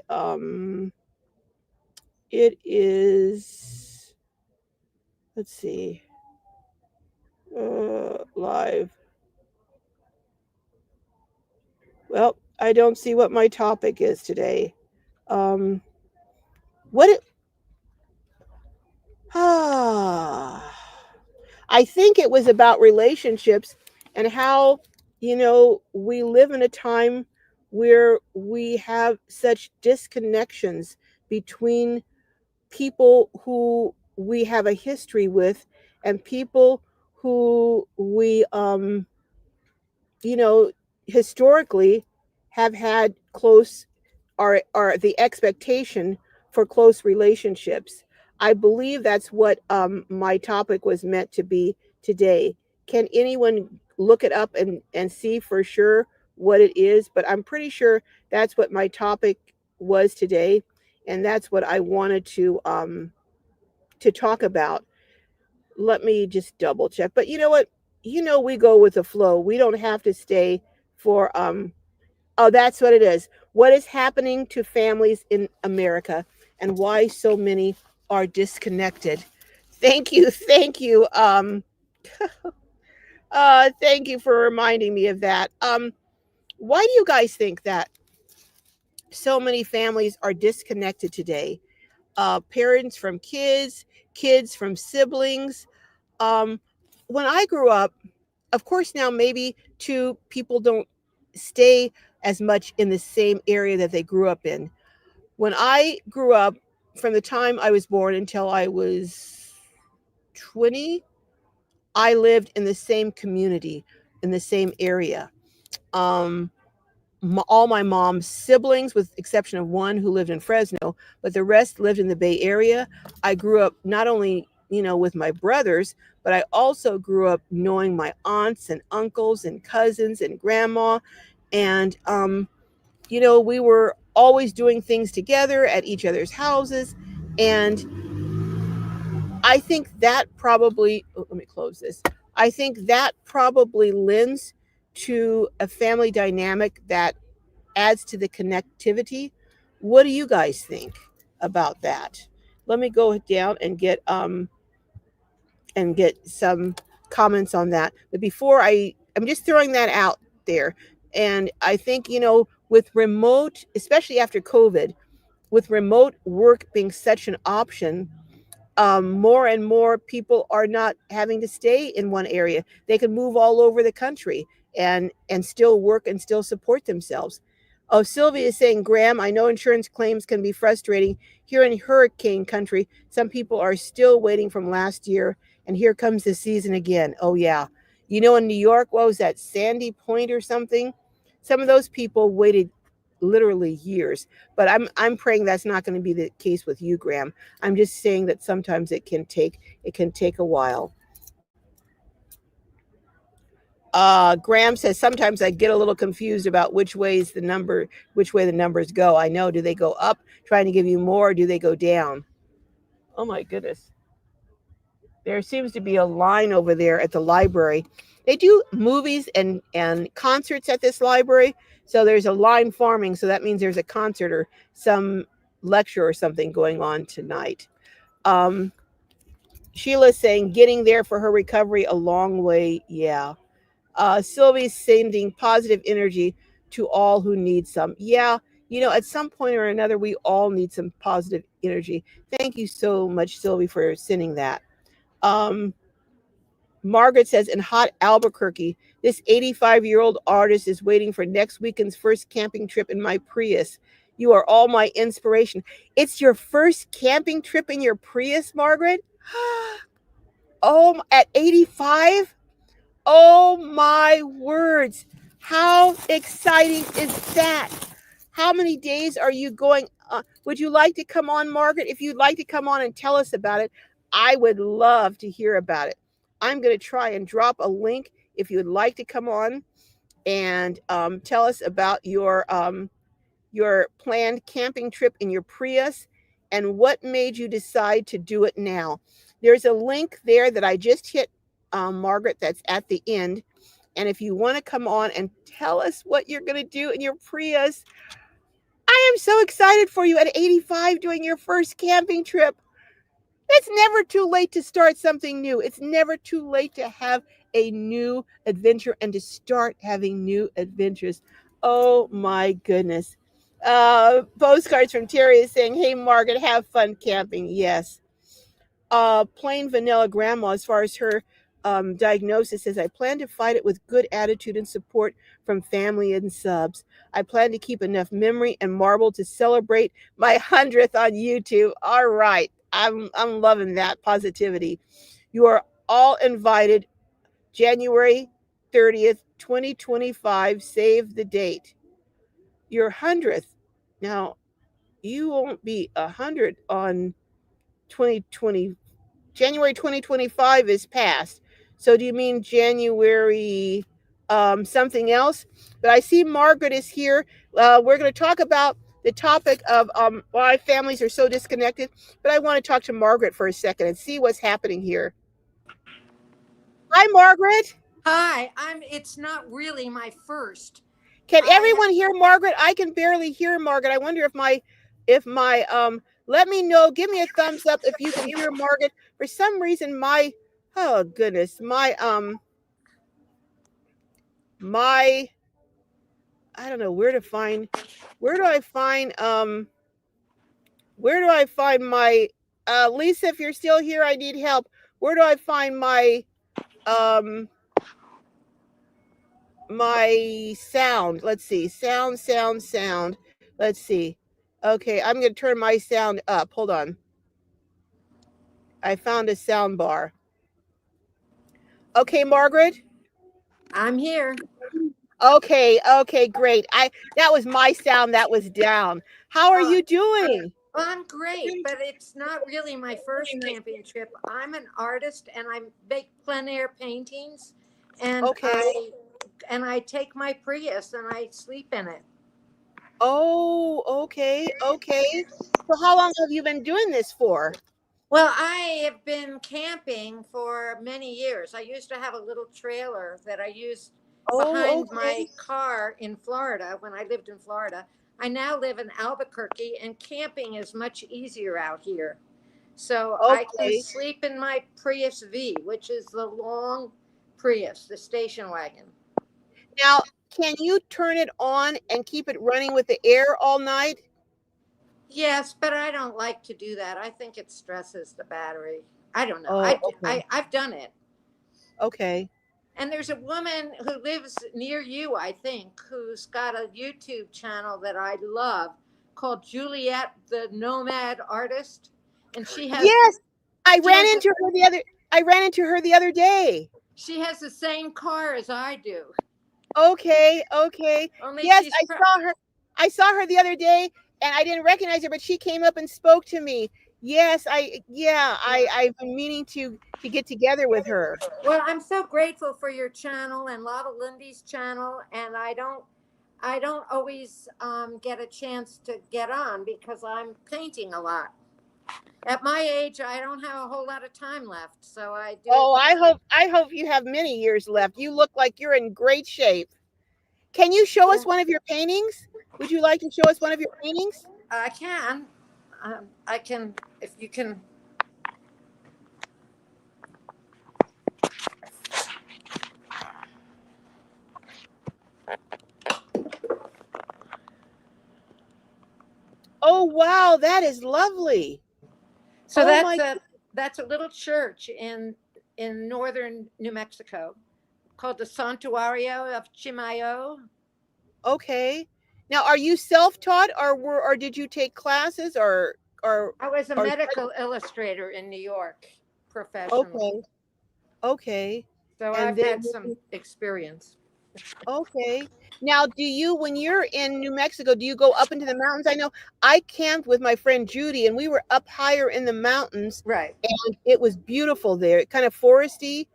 It is. Let's see. Live. Well, I don't see what my topic is today. Um, what it, ah, I think it was about relationships and how, we live in a time where we have such disconnections between people who we have a history with and people who we you know, historically have had close or the expectation for close relationships. I believe that's what my topic was meant to be today. Can anyone look it up and see for sure what it is? But I'm pretty sure that's what my topic was today, and that's what I wanted to talk about. Let me just double check. But you know what? We go with the flow. We don't have to stay for oh, that's what it is. What is happening to families in America and why so many are disconnected? Thank you. Thank you. Thank you for reminding me of that. Why do you guys think that so many families are disconnected today? Parents from kids, kids from siblings. Um, when I grew up, of course, now maybe two people don't stay as much in the same area that they grew up in. When I grew up, from the time I was born until I was 20, I lived in the same community, in the same area. Um, all my mom's siblings, with exception of one who lived in Fresno, but the rest lived in the Bay Area. I grew up not only, with my brothers, but I also grew up knowing my aunts and uncles and cousins and grandma. And, we were always doing things together at each other's houses. And I think that probably, oh, let me close this. I think that probably lends to a family dynamic that adds to the connectivity. What do you guys think about that? Let me go down and get some comments on that. But before I'm just throwing that out there. And I think, with remote, especially after COVID, with remote work being such an option, more and more people are not having to stay in one area. They can move all over the country and still work and still support themselves. Oh, Sylvia is saying, Graham, I know insurance claims can be frustrating. Here in hurricane country, some people are still waiting from last year, and here comes the season again. Oh, yeah. In New York, what was that, Sandy Point or something? Some of those people waited literally years. But I'm praying that's not going to be the case with you, Graham. I'm just saying that sometimes it can take a while. Graham says sometimes I get a little confused about which way the numbers go. I know, do they go up trying to give you more, or do they go down? Oh my goodness. There seems to be a line over there at the library. They do movies and concerts at this library. So there's a line farming. So that means there's a concert or some lecture or something going on tonight. Um, Sheila's saying getting there for her recovery a long way. Yeah. Sylvie's sending positive energy to all who need some. Yeah. At some point or another, we all need some positive energy. Thank you so much, Sylvie, for sending that. Um, Margaret says, in hot Albuquerque, this 85-year-old artist is waiting for next weekend's first camping trip in my Prius. You are all my inspiration. It's your first camping trip in your Prius, Margaret? Oh, at 85? Oh my words. How exciting is that? How many days are you going? Would you like to come on, Margaret? If you'd like to come on and tell us about it, I would love to hear about it. I'm going to try and drop a link if you'd like to come on and tell us about your planned camping trip in your Prius and what made you decide to do it now. There's a link there that I just hit, Margaret, that's at the end. And if you want to come on and tell us what you're going to do in your Prius, I am so excited for you at 85 doing your first camping trip. It's never too late to start something new. It's never too late to have a new adventure and to start having new adventures. Oh my goodness. Postcards from Terry is saying, hey, Margaret, have fun camping. Yes. Plain vanilla grandma, as far as her diagnosis, says, I plan to fight it with good attitude and support from family and subs. I plan to keep enough memory and marble to celebrate my 100th on YouTube. All right. I'm loving that positivity. You are all invited January 30th, 2025. Save the date. Your 100th. Now, you won't be 100 on 2020. January 2025 is past. So do you mean January something else? But I see Margaret is here. We're going to talk about the topic of why families are so disconnected. But I want to talk to Margaret for a second and see what's happening here. Hi, Margaret. Hi, it's not really my first. Can I everyone hear Margaret? I can barely hear Margaret. I wonder if my let me know. Give me a thumbs up if you can hear Margaret. For some reason, my oh goodness, my my, I don't know where to find, where do I find, where do I find my, Lisa, if you're still here, I need help. Where do I find um, my sound? Let's see. Sound. Let's see. Okay, I'm going to turn my sound up. Hold on. I found a sound bar. Okay, Margaret. I'm here. Okay, great. That was my sound that was down. How are Uh, you doing? well, I'm great, but it's not really my first camping trip. I'm an artist and I make plein air paintings, and Okay. I take my Prius and I sleep in it. Oh, okay. So how long have you been doing this for? Well, I have been camping for many years. I used to have a little trailer that I used Oh, behind okay. my car in Florida when I lived in Florida. I now live in Albuquerque, and camping is much easier out here. So I can Okay. sleep in my Prius V, which is the long Prius, the station wagon. Now, can you turn it on and keep it running with the air all night? Yes, but I don't like to do that. I think it stresses the battery. I don't know. Oh, okay. I've done it. Okay. And there's a woman who lives near you, I think, who's got a YouTube channel that I love called Juliet the Nomad Artist. And Yes, I she ran has into her the other I ran into her the other day. she has the same car as I do. Okay. Only Yes, she's I saw her. I saw her the other day and I didn't recognize her, but she came up and spoke to me. Yes, I've been meaning to get together with her. well, I'm so grateful for your channel and Lava Lindy's channel, and I don't always get a chance to get on because I'm painting a lot. At my age, I don't have a whole lot of time left, so I do it. Oh, I hope you have many years left. You look like you're in great shape. Can you show us Well, one of your paintings? Would you like to show us one of your paintings? I can. I can, if you can. Oh, wow, that is lovely. So Oh my, that's a little church in northern New Mexico called the Santuario of Chimayo. okay. Now, are you self-taught or did you take classes or I was a or medical illustrator in New York professionally, okay, okay. so And I've then had some experience. okay. Now, do you when you're in New Mexico, do you go up into the mountains? I know I camped with my friend Judy and we were up higher in the mountains Right, and it was beautiful there. Kind of foresty.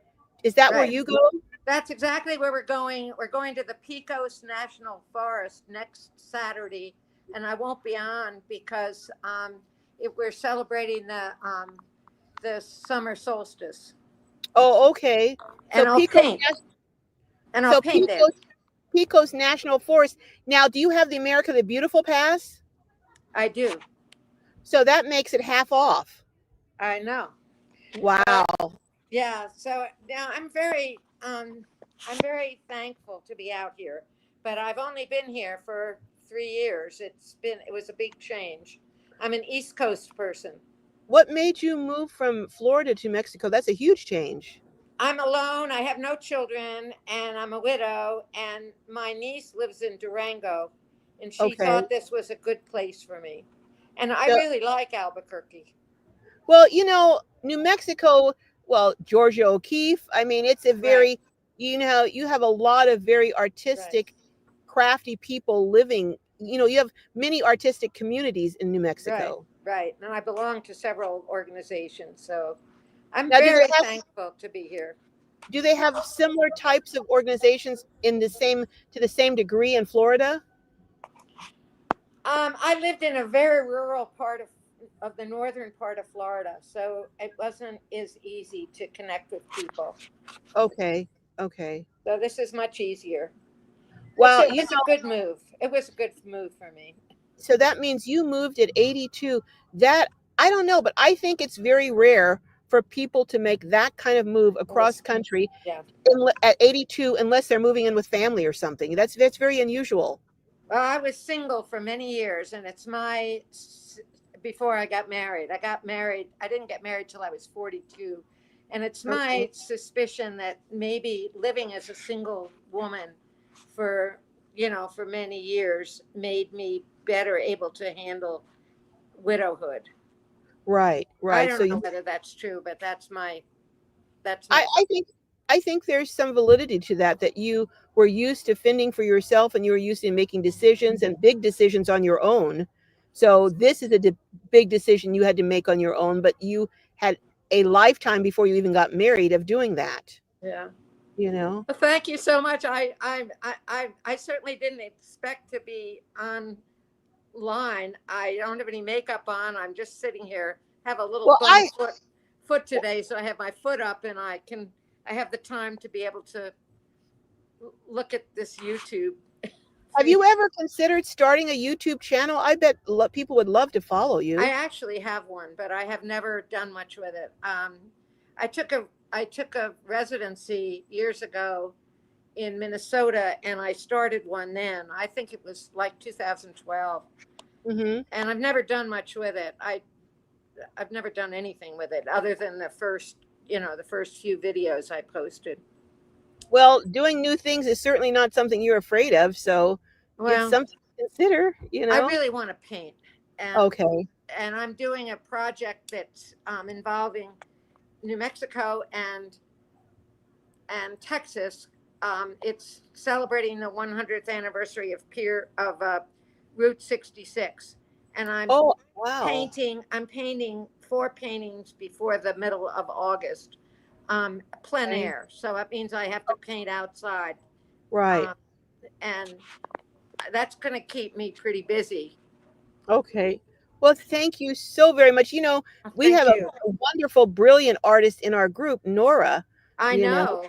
Is that where right. you go? That's exactly where we're going. We're going to the Pecos National Forest next Saturday, and I won't be on because we're celebrating the summer solstice, Oh, okay. So and I'll Pico paint, and I'll so paint there. Pecos National Forest. Now, do you have the America the Beautiful pass? I do. So that makes it half off. I know. Wow. But yeah, so now I'm very thankful to be out here. But I've only been here for 3 years. It was a big change. I'm an East Coast person. What made you move from Florida to Mexico? That's a huge change. I'm alone. I have no children, and I'm a widow. And my niece lives in Durango, and she Okay. thought this was a good place for me. And I So, really like Albuquerque. well, New Mexico, well, Georgia O'Keeffe, I mean, it's a Right, very, you have a lot of very right, artistic, crafty people living. You have many artistic communities in New right, Mexico. right. And I belong to several organizations, so I'm Now, very thankful to be here. do they have similar types of organizations to the same degree in Florida? I lived in a very rural part of the northern part of Florida, so it wasn't as easy to connect with people. Okay. Okay. So this is much easier. Well, It's a good move. It was a good move for me. so that means you moved at 82. That I don't know, but I think it's very rare for people to make that kind of move It was, across country yeah. at 82, unless they're moving in with family or something. That's very unusual. Well, I was single for many years, and it's before I got married. I got married. I didn't get married till I was 42, and it's Okay. my suspicion that maybe living as a single woman for for many years made me better able to handle widowhood. Right, I right. So don't know you, whether that's true, but that's my I, thought. I think I think there's some validity to that, that you were used to fending for yourself and you were used to making decisions and big decisions on your own. So this is a big decision you had to make on your own, but you had a lifetime before you even got married of doing that, Yeah. you know? Well, thank you so much. I certainly didn't expect to be on line. I don't have any makeup on. I'm just sitting here. Have a little Well, bum foot today, so I have my foot up, and I have the time to be able to look at this YouTube have feed. you ever considered starting a YouTube channel? I bet people would love to follow I you. actually have one, but I have never done much with it. I took a residency years ago in Minnesota, and I started one then. I think it was like 2012, Hmm. and I've never done much with it. I've never done anything with it other than the first few videos I posted. Well, doing new things is certainly not something you're afraid of, so it's Well, something to consider, you I know? really want to paint, and Okay. I'm doing a project that's involving New Mexico and Texas. It's celebrating the 100th anniversary of Route 66, and Oh, wow. I'm painting 4 paintings before the middle of August, plein Okay. air. So that means I have to paint outside, Right. um, and that's going to keep me pretty busy. Okay. Well, thank you so very much. We Thank have you. a wonderful, brilliant artist in our group, Nora, I you know, know.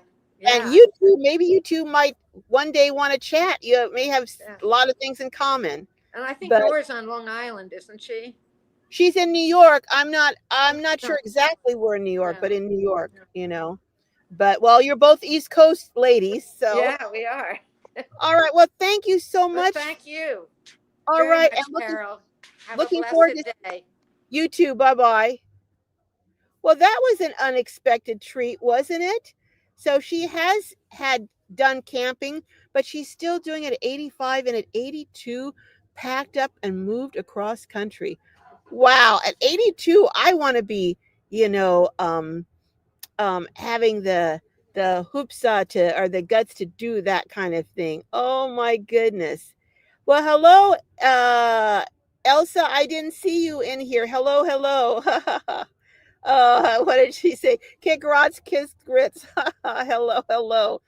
and Yeah. you two, maybe you two might one day want to chat. You may have Yeah. a lot of things in common, And I think but Nora's on Long Island, isn't she? she's in New York. I'm not No. sure exactly where in New York, Yeah. but in New York. But well, you're both East Coast ladies, so Yeah, we are. all right. Well, thank you so Well, much. thank you All very right, and much, Carol. Have a looking forward blessed to day. you too. Bye bye. Well, that was an unexpected treat, wasn't it? So she has had done camping, but she's still doing it at 85, and at 82 packed up and moved across country. Wow, at 82 I want to be, having the hoopsa to, or the guts to do that kind of thing. Oh my goodness. Well, hello, Elsa. I didn't see you in here. Hello, hello. What did she say? Kick rots, kiss grits. Hello, hello.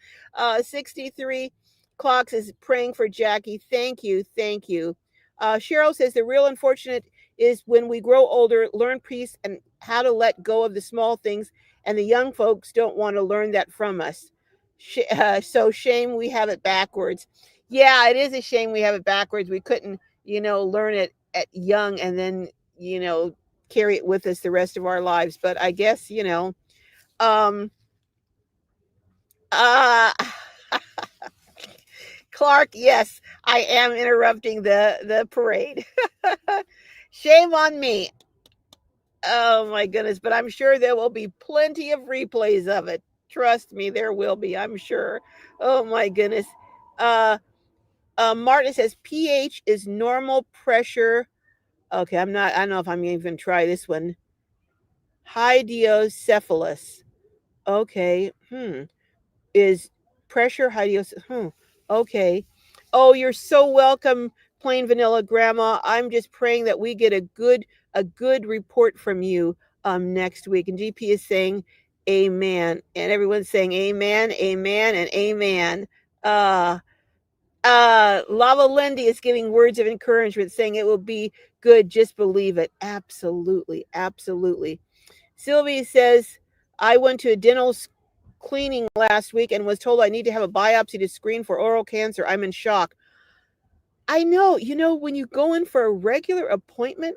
63 clocks is praying for Jackie. Thank you, thank you. Cheryl says the real unfortunate is when we grow older, learn peace and how to let go of the small things, and the young folks don't want to learn that from us. So shame we have it backwards. Yeah, it is a shame we have it backwards. We couldn't, learn it at young and then, carry it with us the rest of our lives. But I guess, um, uh, Clark, yes, I am interrupting the parade. Shame on me. Oh my goodness, but I'm sure there will be plenty of replays of it. Trust me, there will be, I'm sure. Oh my goodness. Uh, Martin says pH is normal pressure. Okay, I don't know if I'm even try this one. Hydrocephalus. Okay. Is pressure hydrocephalus. Okay. Oh, you're so welcome, plain vanilla grandma. I'm just praying that we get a good report from you next week. And GP is saying amen. And everyone's saying amen, amen, and amen. Uh Lava Lindy is giving words of encouragement, saying it will be good. Just believe it. Absolutely. Absolutely. Sylvie says, I went to a dental cleaning last week and was told I need to have a biopsy to screen for oral cancer. I'm in shock. I know, when you go in for a regular appointment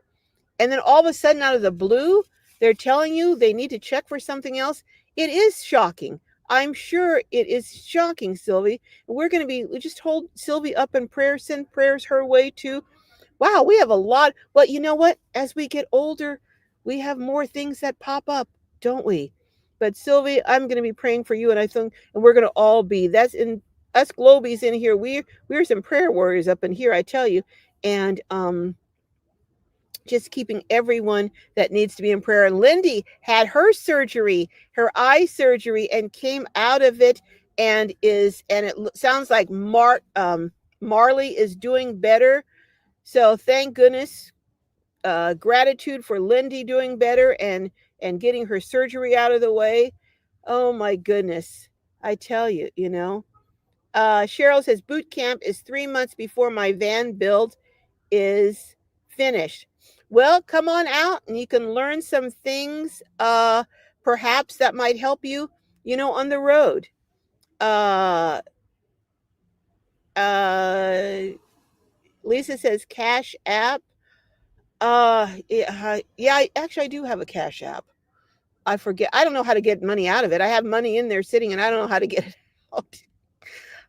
and then all of a sudden out of the blue, they're telling you they need to check for something else. It is shocking. I'm sure it is shocking, Sylvie. We're going to be, we just hold Sylvie up in prayer, send prayers her way too. Wow, we have a lot. But you know what? As we get older, we have more things that pop up, don't we? But Sylvie, I'm going to be praying for you, and I think, and we're going to all be. That's in us Globies in here. We're some prayer warriors up in here, I tell you, and just keeping everyone that needs to be in prayer. And Lindy had her surgery, her eye surgery, and came out of it, and it sounds like Marley is doing better. So thank goodness, gratitude for Lindy doing better and getting her surgery out of the way. Oh my goodness, I tell you, you know. Cheryl says boot camp is 3 months before my van build is finished. Well, come on out and you can learn some things, perhaps that might help you, you know, on the road. Uh, uh, Lisa says Cash App. Yeah, actually, I do have a Cash App. I forget. I don't know how to get money out of it. I have money in there sitting, and I don't know how to get it out.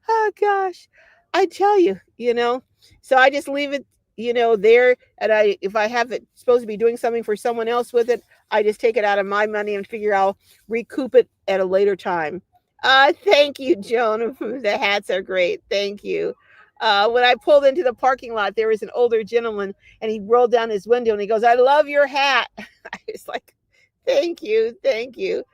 Oh gosh, I tell you, you know. So I just leave it, you know, there. And if I have it supposed to be doing something for someone else with it, I just take it out of my money and figure I'll recoup it at a later time. Thank you, Joan. The hats are great. Thank you. When I pulled into the parking lot, there was an older gentleman, and he rolled down his window and he goes, "I love your hat." I was like, "Thank you, thank you."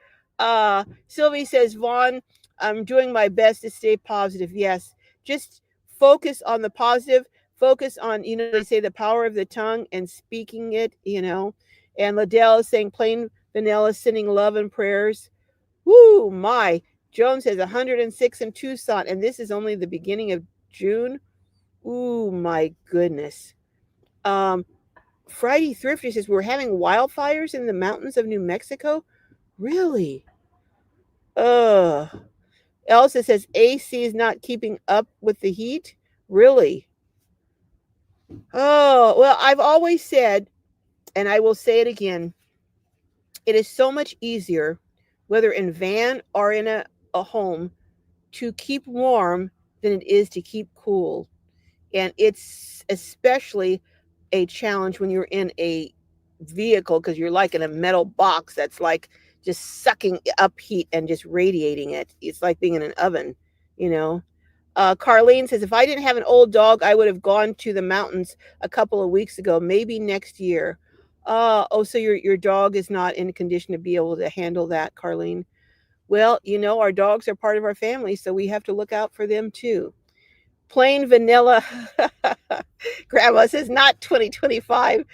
Sylvie says, "Vaughn, I'm doing my best to stay positive." Yes, just focus on the positive. Focus on, you know, they say the power of the tongue and speaking it, you know. And Liddell is saying plain vanilla, sending love and prayers. Woo, my. Joan says 106 in Tucson, and this is only the beginning of June. Ooh, my goodness. Um, Friday Thrifty says we're having wildfires in the mountains of New Mexico. Really? Ugh. Elsa says AC is not keeping up with the heat. Really? Oh, well, I've always said, and I will say it again, it is so much easier, whether in van or in a home, to keep warm than it is to keep cool. And it's especially a challenge when you're in a vehicle because you're like in a metal box that's like just sucking up heat and just radiating it. It's like being in an oven, you know. Carlene says, if I didn't have an old dog, I would have gone to the mountains a couple of weeks ago, maybe next year. Oh, so your dog is not in a condition to be able to handle that, Carlene. Well, you know, our dogs are part of our family, so we have to look out for them too. Plain vanilla. Grandma says, not 2025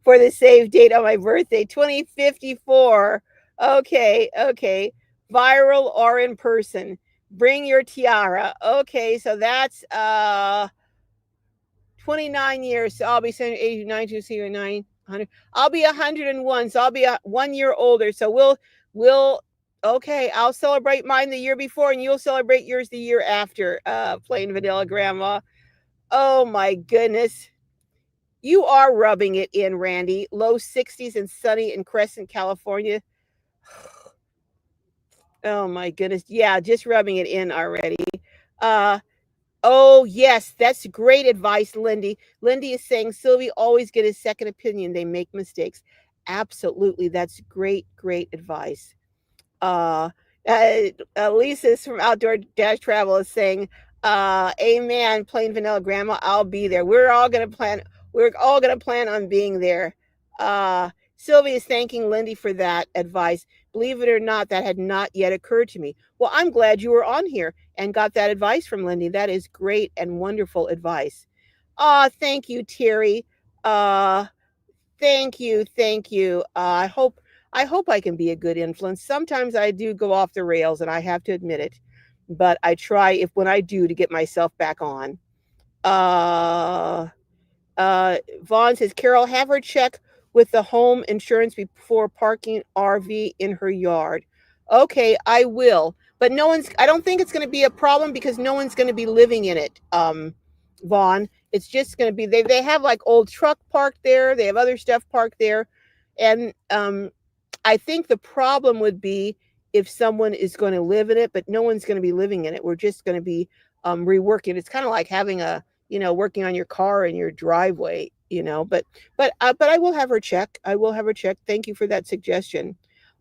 for the save date on my birthday, 2054. Okay, okay. Viral or in person. Bring your tiara. Okay, so that's 29 years. So I'll be 89 to 900. I'll be 101. So I'll be 1 year older. So we'll okay, I'll celebrate mine the year before and you'll celebrate yours the year after. Plain vanilla grandma. Oh my goodness. You are rubbing it in, Randy. Low 60s and sunny in Crescent, California. Oh my goodness. Yeah, just rubbing it in already. Uh oh yes, that's great advice, Lindy. Lindy is saying Sylvie always get a second opinion. They make mistakes. Absolutely. That's great, great advice. Uh, Lisa's from Outdoor Dash Travel is saying, "Amen, plain vanilla grandma. I'll be there. We're all gonna plan. We're all gonna plan on being there." Sylvia is thanking Lindy for that advice. Believe it or not, that had not yet occurred to me. Well, I'm glad you were on here and got that advice from Lindy. That is great and wonderful advice. Thank you, Terry. Uh, Thank you, thank you. I hope I can be a good influence. Sometimes I do go off the rails, and I have to admit it, but I try if when I do to get myself back on. Uh, Vaughn says, Carol, have her check with the home insurance before parking RV in her yard. Okay, I will. But no one's, I don't think it's going to be a problem because no one's going to be living in it, Vaughn. It's just going to be, they have like old truck parked there. They have other stuff parked there. And I think the problem would be if someone is going to live in it, but no one's going to be living in it. We're just going to be reworking. It's kind of like having a, working on your car in your driveway, but I will have her check. I will have her check. Thank you for that suggestion.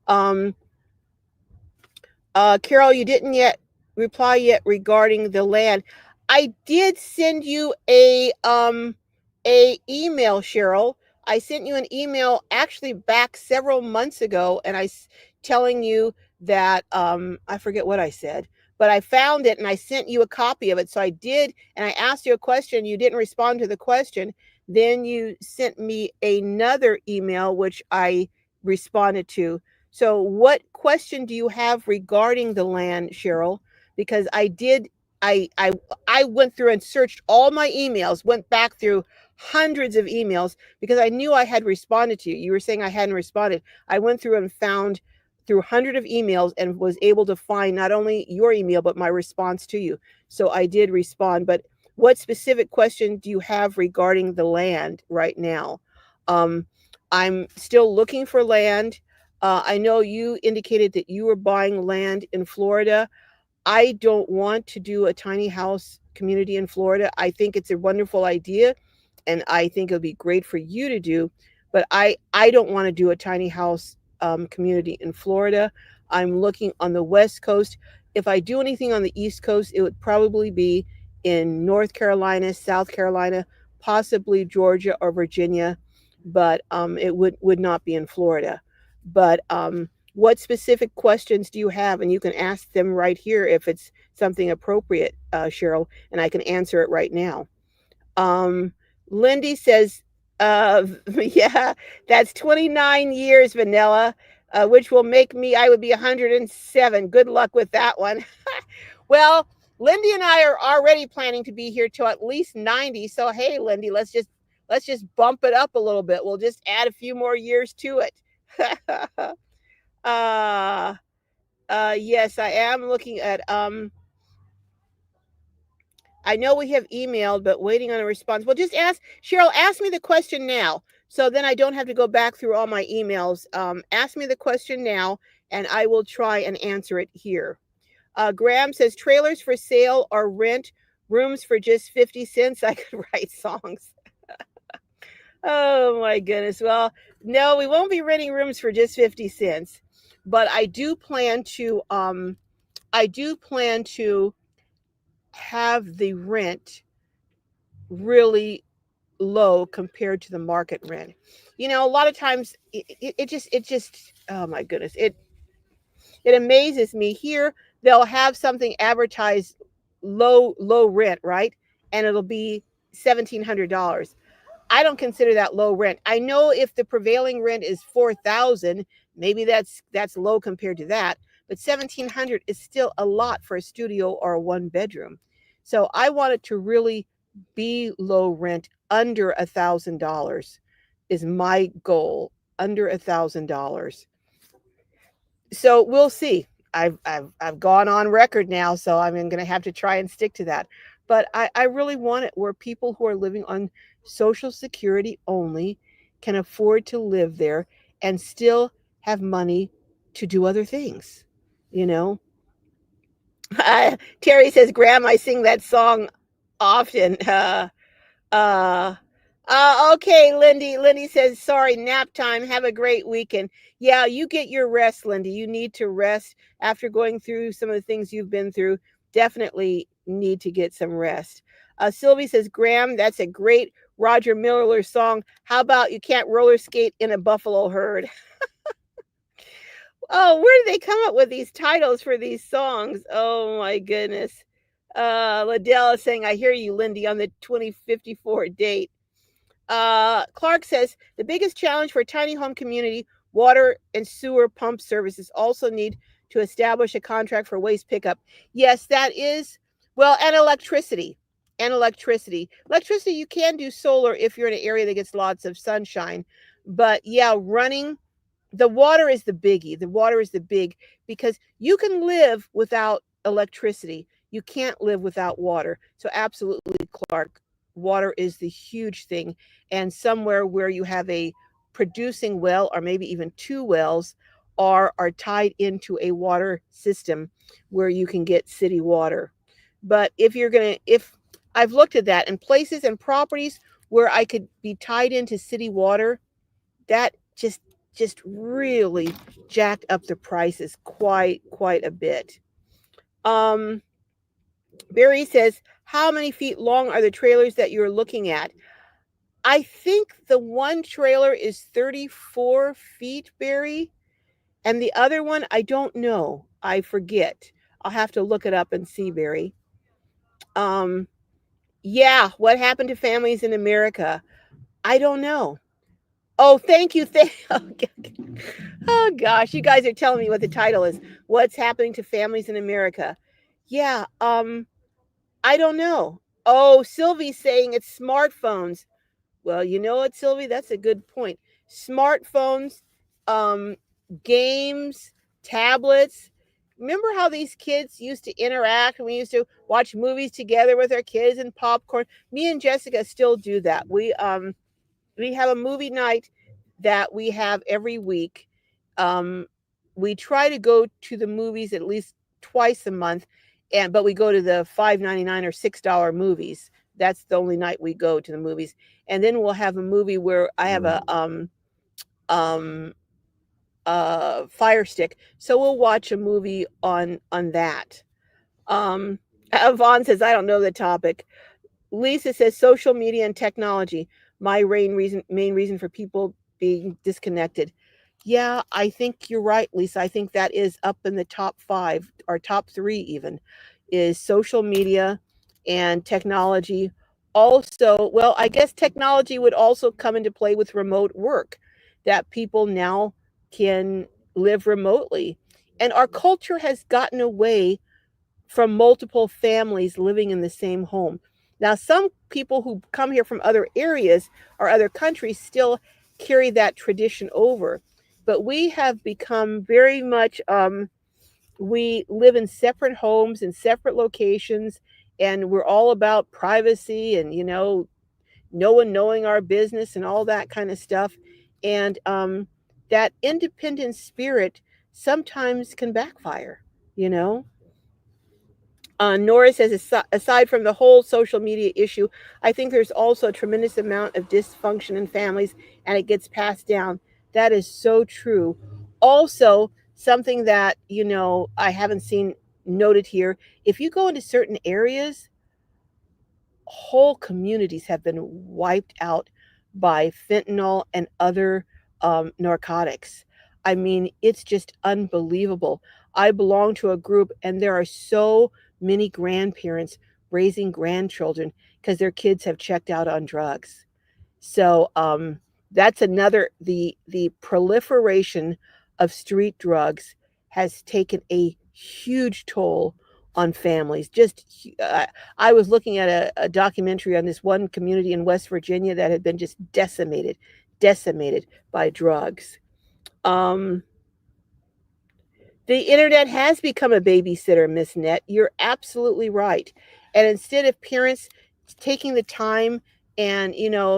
Um, Carol, you didn't yet reply yet regarding the land. I did send you a email, Cheryl. I sent you an email actually back several months ago, and telling you that I forget what I said, but I found it and I sent you a copy of it. So I did, and I asked you a question. You didn't respond to the question. Then you sent me another email, which I responded to. So, what question do you have regarding the land, Cheryl? Because I went through and searched all my emails, went back through hundreds of emails because I knew I had responded to you. You were saying I hadn't responded. I went through and found through hundreds of emails and was able to find not only your email but my response to you. So I did respond. But what specific question do you have regarding the land right now? Um, I'm still looking for land. I know you indicated that you were buying land in Florida. I don't want to do a tiny house community in Florida. I think it's a wonderful idea and I think it would be great for you to do, but I don't want to do a tiny house community in Florida. I'm looking on the West Coast. If I do anything on the East Coast, it would probably be in North Carolina, South Carolina, possibly Georgia or Virginia, but it would not be in Florida. But what specific questions do you have? And you can ask them right here if it's something appropriate, Cheryl, and I can answer it right now. Um, Lindy says, yeah, that's 29 years, Vanilla, which will make me, I would be 107. Good luck with that one. Well, Lindy and I are already planning to be here till at least 90. So, hey, Lindy, let's just bump it up a little bit. We'll just add a few more years to it. uh, yes, I am looking at I know we have emailed, but waiting on a response. Well, just ask Cheryl. Ask me the question now, so then I don't have to go back through all my emails. Ask me the question now, and I will try and answer it here. Graham says trailers for sale or rent, rooms for just 50 cents. I could write songs. Oh my goodness. Well, no, we won't be renting rooms for just 50 cents, but I do plan to. I do plan to have the rent really low compared to the market rent. A lot of times it just oh my goodness, it amazes me. Here they'll have something advertised low rent, right? And it'll be $1,700. I don't consider that low rent. I know if the prevailing rent is 4,000, maybe that's low compared to that, but 1,700 is still a lot for a studio or a one bedroom. So I want it to really be low rent, under $1,000 is my goal, under $1,000. So we'll see. I've gone on record now, so I'm going to have to try and stick to that. But I really want it where people who are living on Social Security only can afford to live there and still have money to do other things. You know, Terry says, "Graham, I sing that song often." Uh, okay, Lindy. Lindy says, sorry, nap time. Have a great weekend. Yeah, you get your rest, Lindy. You need to rest after going through some of the things you've been through. Definitely need to get some rest. Sylvie says, Graham, that's a great Roger Miller song. How about you can't roller skate in a buffalo herd? Oh, where did they come up with these titles for these songs? Oh my goodness. Liddell is saying, I hear you, Lindy, on the 2054 date. Clark says the biggest challenge for a tiny home community, water and sewer pump services also need to establish a contract for waste pickup. Yes, that is, well, and electricity. And electricity. Electricity, you can do solar if you're in an area that gets lots of sunshine. But yeah, running the water is the biggie. The water is the big because you can live without electricity. You can't live without water. So absolutely, Clark, water is the huge thing. And somewhere where you have a producing well or maybe even two wells are tied into a water system where you can get city water. But if I've looked at that, and places and properties where I could be tied into city water, that just really jacked up the prices quite a bit. Um, Barry says, "How many feet long are the trailers that you're looking at?" I think the one trailer is 34 feet, Barry, and the other one I don't know. I forget. I'll have to look it up and see, Barry. Um, yeah, what happened to families in America? I don't know. Oh, thank you. Oh gosh, you guys are telling me what the title is. What's happening to families in America? Yeah, I don't know. Oh, Sylvie's saying it's smartphones. Well, you know what, Sylvie? That's a good point. Smartphones, um, games, tablets. Remember how these kids used to interact? We used to watch movies together with our kids and popcorn. Me and Jessica still do that. We have a movie night that we have every week. Um, we try to go to the movies at least twice a month, and but we go to the $5.99 or $6 movies. That's the only night we go to the movies. And then we'll have a movie where I have a um fire stick, so we'll watch a movie on that. Um, Vaughn says I don't know the topic. Lisa says social media and technology. My main reason for people being disconnected. Yeah, I think you're right, Lisa. I think that is up in the top five or top three, even, is social media and technology. Also, well, I guess technology would also come into play with remote work, that people now can live remotely. And our culture has gotten away from multiple families living in the same home. Now, some people who come here from other areas or other countries still carry that tradition over, but we have become very much, we live in separate homes in separate locations, and we're all about privacy and, no one knowing our business and all that kind of stuff. And that independent spirit sometimes can backfire, you know? Nora says, aside from the whole social media issue, I think there's also a tremendous amount of dysfunction in families and it gets passed down. That is so true. Also, something that, I haven't seen noted here, if you go into certain areas, whole communities have been wiped out by fentanyl and other narcotics. I mean, it's just unbelievable. I belong to a group, and there are so many grandparents raising grandchildren because their kids have checked out on drugs. So that's another, the proliferation of street drugs has taken a huge toll on families. I was looking at a documentary on this one community in West Virginia that had been just decimated by drugs. Um, the internet has become a babysitter, Miss Net. You're absolutely right. And instead of parents taking the time and,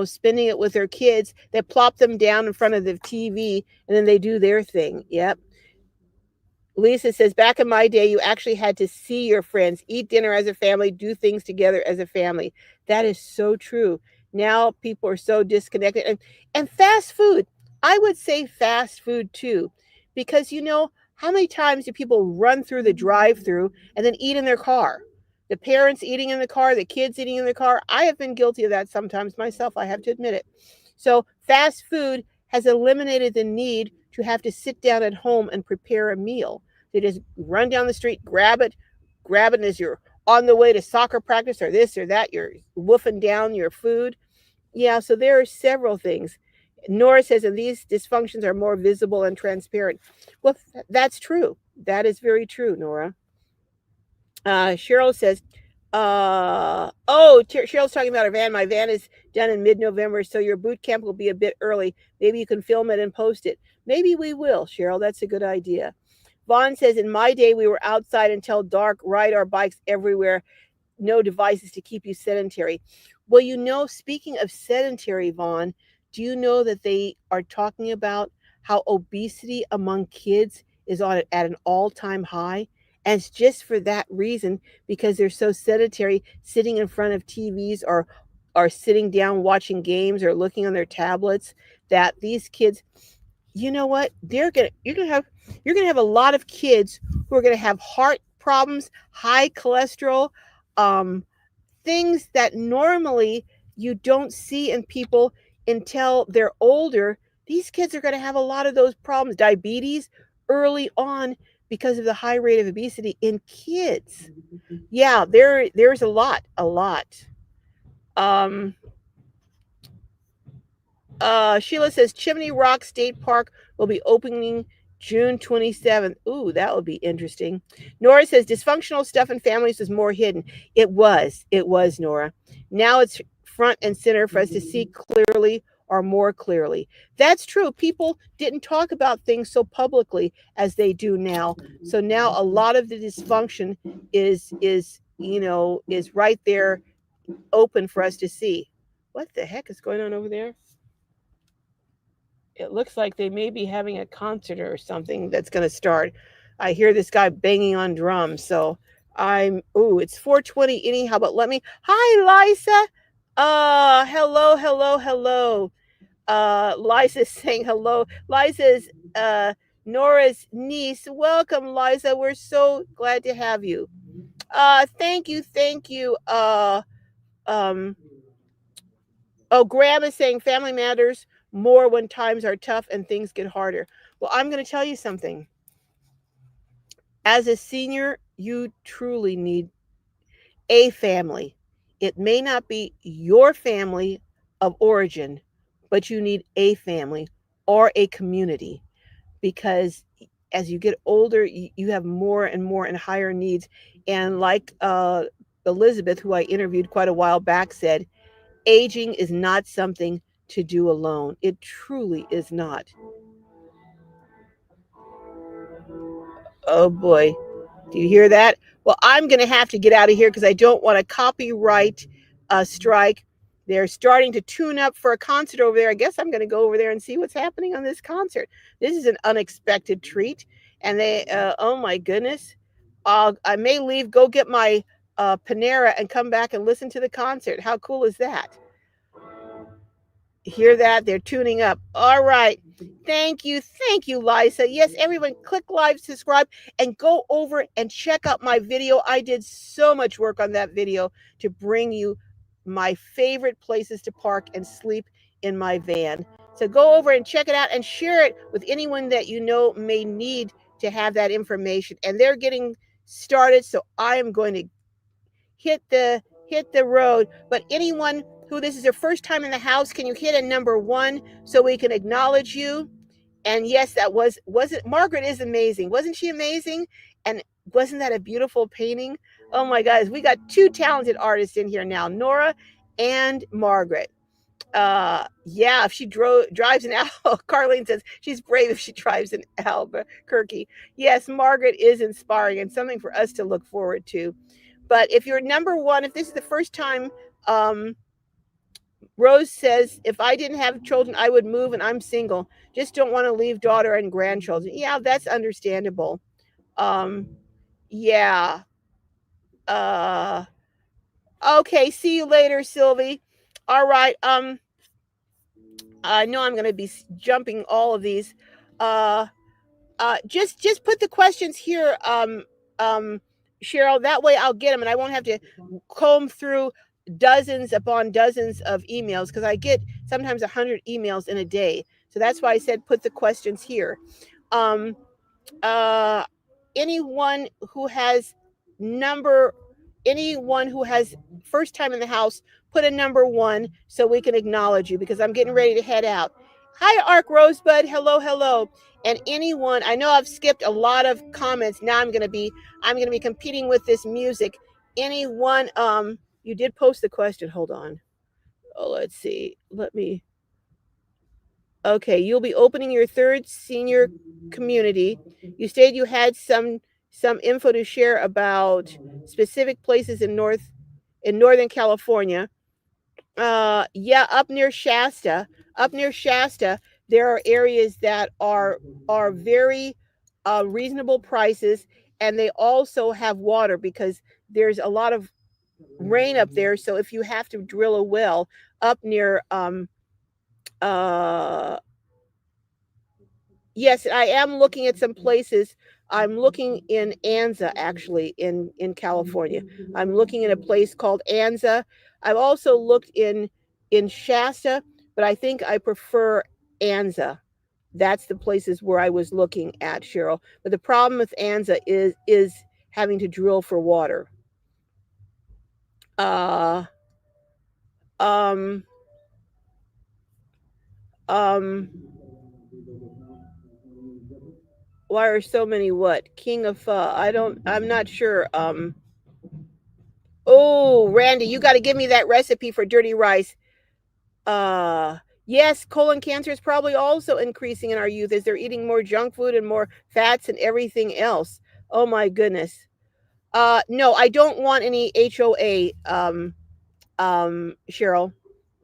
spending it with their kids, they plop them down in front of the TV and then they do their thing. Yep. Lisa says, back in my day, you actually had to see your friends, eat dinner as a family, do things together as a family. That is so true. Now people are so disconnected. And fast food, I would say fast food too, because how many times do people run through the drive through and then eat in their car? The parents eating in the car, the kids eating in the car. I have been guilty of that sometimes myself, I have to admit it. So fast food has eliminated the need to have to sit down at home and prepare a meal. They just run down the street, grab it as you're on the way to soccer practice or this or that. You're woofing down your food. Yeah, so there are several things. Nora says, and these dysfunctions are more visible and transparent. Well, that's true. That is very true, Nora. Cheryl says, Cheryl's talking about her van. My van is done in mid-November, so your boot camp will be a bit early. Maybe you can film it and post it. Maybe we will, Cheryl. That's a good idea. Vaughn says, in my day, we were outside until dark, ride our bikes everywhere, no devices to keep you sedentary. Well, speaking of sedentary, Vaughn, do you know that they are talking about how obesity among kids is on at an all-time high. And it's just for that reason, because they're so sedentary, sitting in front of TVs or sitting down watching games or looking on their tablets, that these kids, you know what? You're gonna have a lot of kids who are gonna have heart problems, high cholesterol, um, things that normally you don't see in people until they're older. These kids are going to have a lot of those problems, diabetes early on, because of the high rate of obesity in kids. Yeah, there's a lot. Um, Sheila says Chimney Rock State Park will be opening June 27th. Ooh, that would be interesting. Nora says dysfunctional stuff in families was more hidden. It was, Nora. Now it's front and center for us to see clearly or more clearly. That's true. People didn't talk about things so publicly as they do now. So now a lot of the dysfunction is right there, open for us to see. What the heck is going on over there? It looks like they may be having a concert or something that's going to start. I hear this guy banging on drums. So it's 4:20 anyhow, but let me, hi, Lisa. Hello. Liza's saying hello. Liza's, Nora's niece. Welcome, Liza. We're so glad to have you. Thank you. Um, Oh, Graham is saying family matters more when times are tough and things get harder. Well, I'm going to tell you something. As a senior, you truly need a family. It may not be your family of origin, but you need a family or a community, because as you get older, you have more and more and higher needs. And like Elizabeth, who I interviewed quite a while back, said, aging is not something to do alone. It truly is not. Oh boy. Do you hear that? Well, I'm going to have to get out of here because I don't want a copyright strike. They're starting to tune up for a concert over there. I guess I'm going to go over there and see what's happening on this concert. This is an unexpected treat. And oh my goodness. I may leave, go get my Panera and come back and listen to the concert. How cool is that? Hear that? They're tuning up. All right. Thank you, Lisa. Yes, everyone, click like, subscribe, and go over and check out my video. I did so much work on that video to bring you my favorite places to park and sleep in my van. So go over and check it out and share it with anyone that you know may need to have that information. And they're getting started, so I am going to hit the road. But anyone who this is your first time in the house, can you hit a number 1 so we can acknowledge you? And yes, that was it. Margaret is amazing. Wasn't she amazing? And wasn't that a beautiful painting? Oh my guys, we got 2 talented artists in here now, Nora and Margaret. Yeah, if she drives an Carlene says she's brave if she drives an Albuquerque. Yes, Margaret is inspiring and something for us to look forward to. But if you're number 1, if this is the first time, Rose says, if I didn't have children, I would move, and I'm single. Just don't want to leave daughter and grandchildren. Yeah, that's understandable. Yeah. Okay, see you later, Sylvie. All right. I know I'm going to be jumping all of these. Just put the questions here, Cheryl. That way I'll get them, and I won't have to comb through dozens upon dozens of emails, because I get sometimes 100 emails in a day. So that's why I said put the questions here. Anyone who has first time in the house, put a number 1 so we can acknowledge you, because I'm getting ready to head out. Hi, Arc Rosebud. Hello. And anyone, I know I've skipped a lot of comments. Now I'm gonna be competing with this music. Anyone, you did post the question. Hold on. Oh, let's see. Okay, you'll be opening your 3rd senior community. You stated you had some info to share about specific places in Northern California. Yeah, up near Shasta. There are areas that are very reasonable prices, and they also have water because there's a lot of rain up there. So if you have to drill a well up near uh yes, I am looking at some places. I'm looking in Anza, actually, in California. I'm looking at a place called Anza. I've also looked in Shasta, but I think I prefer Anza. That's the places where I was looking at, Cheryl. But the problem with Anza is having to drill for water. Uh um um why are so many what? King of I'm not sure. Oh, Randy, you got to give me that recipe for dirty rice. Uh, yes, colon cancer is probably also increasing in our youth as they're eating more junk food and more fats and everything else. Oh my goodness. No, I don't want any HOA. Cheryl.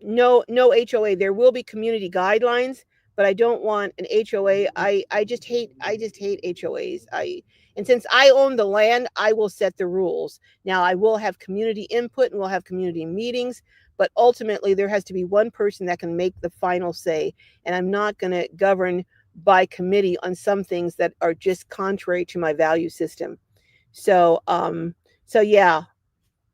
No, no HOA. There will be community guidelines, but I don't want an HOA. I just hate HOAs. And since I own the land, I will set the rules. Now I will have community input and we'll have community meetings, but ultimately there has to be one person that can make the final say. And I'm not going to govern by committee on some things that are just contrary to my value system. So, so yeah,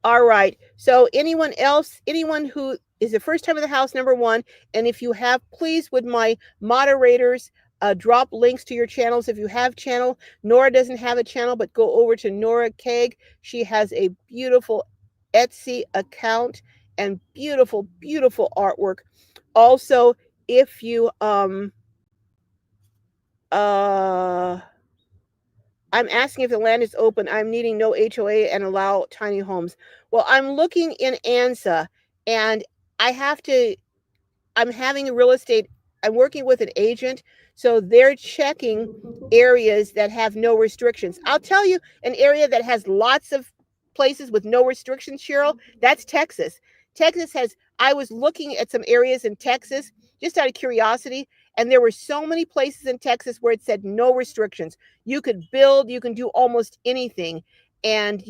all right. So anyone else, anyone who is the first time in the house, number one, and if you have, please would my moderators drop links to your channels if you have channel. Nora doesn't have a channel, but go over to Nora Keg. She has a beautiful Etsy account and beautiful, beautiful artwork. Also, if you uh I'm asking if the land is open. I'm needing no HOA and allow tiny homes. Well, I'm looking in ANSA and I have to I'm having a real estate, I'm working with an agent, so they're checking areas that have no restrictions. I'll tell you an area that has lots of places with no restrictions, Cheryl, that's Texas. Texas has, I was looking at some areas in Texas just out of curiosity, and there were so many places in Texas where it said no restrictions. You could build, you can do almost anything. And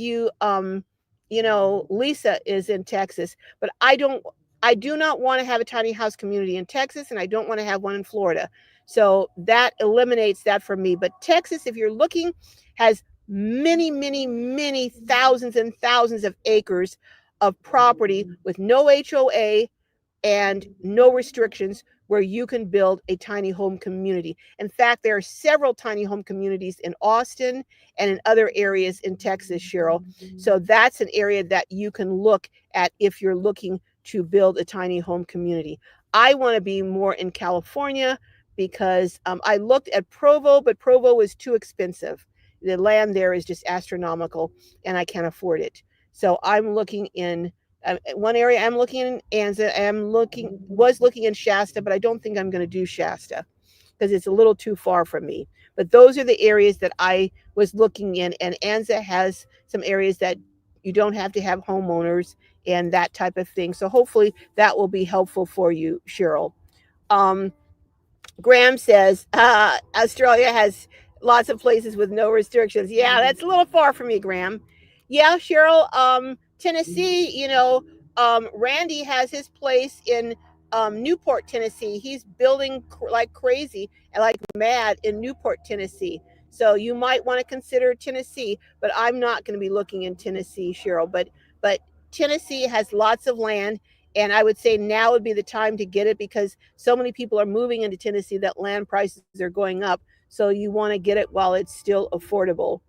Lisa is in Texas, but I do not want to have a tiny house community in Texas, and I don't want to have one in Florida. So that eliminates that for me. But Texas, if you're looking, has many, many, many thousands and thousands of acres of property with no HOA and no restrictions where you can build a tiny home community. In fact, there are several tiny home communities in Austin and in other areas in Texas, Cheryl. So that's an area that you can look at if you're looking to build a tiny home community. I want to be more in California because I looked at Provo, but Provo is too expensive. The land there is just astronomical and I can't afford it. So I'm looking in one area. I'm looking in Anza. Was looking in Shasta, but I don't think I'm going to do Shasta because it's a little too far from me. But those are the areas that I was looking in, and Anza has some areas that you don't have to have homeowners and that type of thing. So hopefully that will be helpful for you, Cheryl. Um, Graham says Australia has lots of places with no restrictions. Yeah, that's a little far from me, Graham. Yeah, Cheryl. Tennessee. Randy has his place in Newport, Tennessee. He's building like crazy and like mad in Newport, Tennessee. So you might want to consider Tennessee, but I'm not going to be looking in Tennessee, Cheryl. But Tennessee has lots of land, and I would say now would be the time to get it because so many people are moving into Tennessee that land prices are going up. So you want to get it while it's still affordable.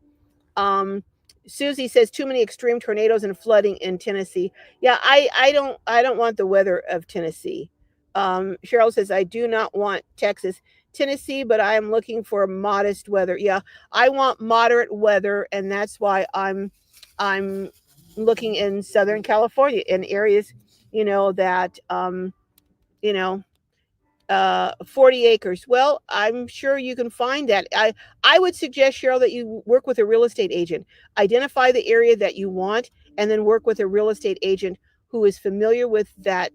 Um, Susie says too many extreme tornadoes and flooding in Tennessee. Yeah, I don't want the weather of Tennessee. Cheryl says I do not want Texas, Tennessee, but I am looking for modest weather. Yeah, I want moderate weather, and that's why I'm looking in Southern California in areas, that you know 40 acres. Well, I'm sure you can find that. I would suggest, Cheryl, that you work with a real estate agent. Identify the area that you want and then work with a real estate agent who is familiar with that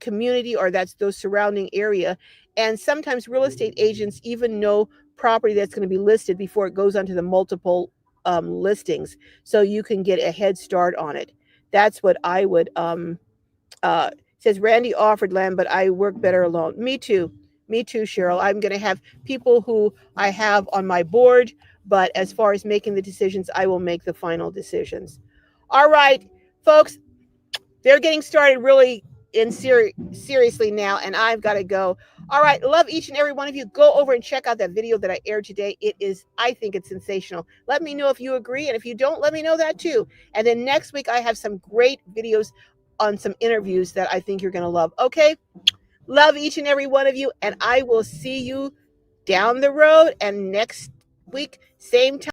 community or that's those surrounding area. And sometimes real estate agents even know property that's going to be listed before it goes onto the multiple listings, so you can get a head start on it. That's what I would says Randy offered land, but I work better alone. Me too. Me too, Cheryl. I'm going to have people who I have on my board, but as far as making the decisions, I will make the final decisions. All right, folks, they're getting started really seriously now, and I've got to go. All right, love each and every one of you. Go over and check out that video that I aired today. I think it's sensational. Let me know if you agree, and if you don't, let me know that too. And then next week I have some great videos on some interviews that I think you're going to love. Okay, love each and every one of you, and I will see you down the road and next week, same time.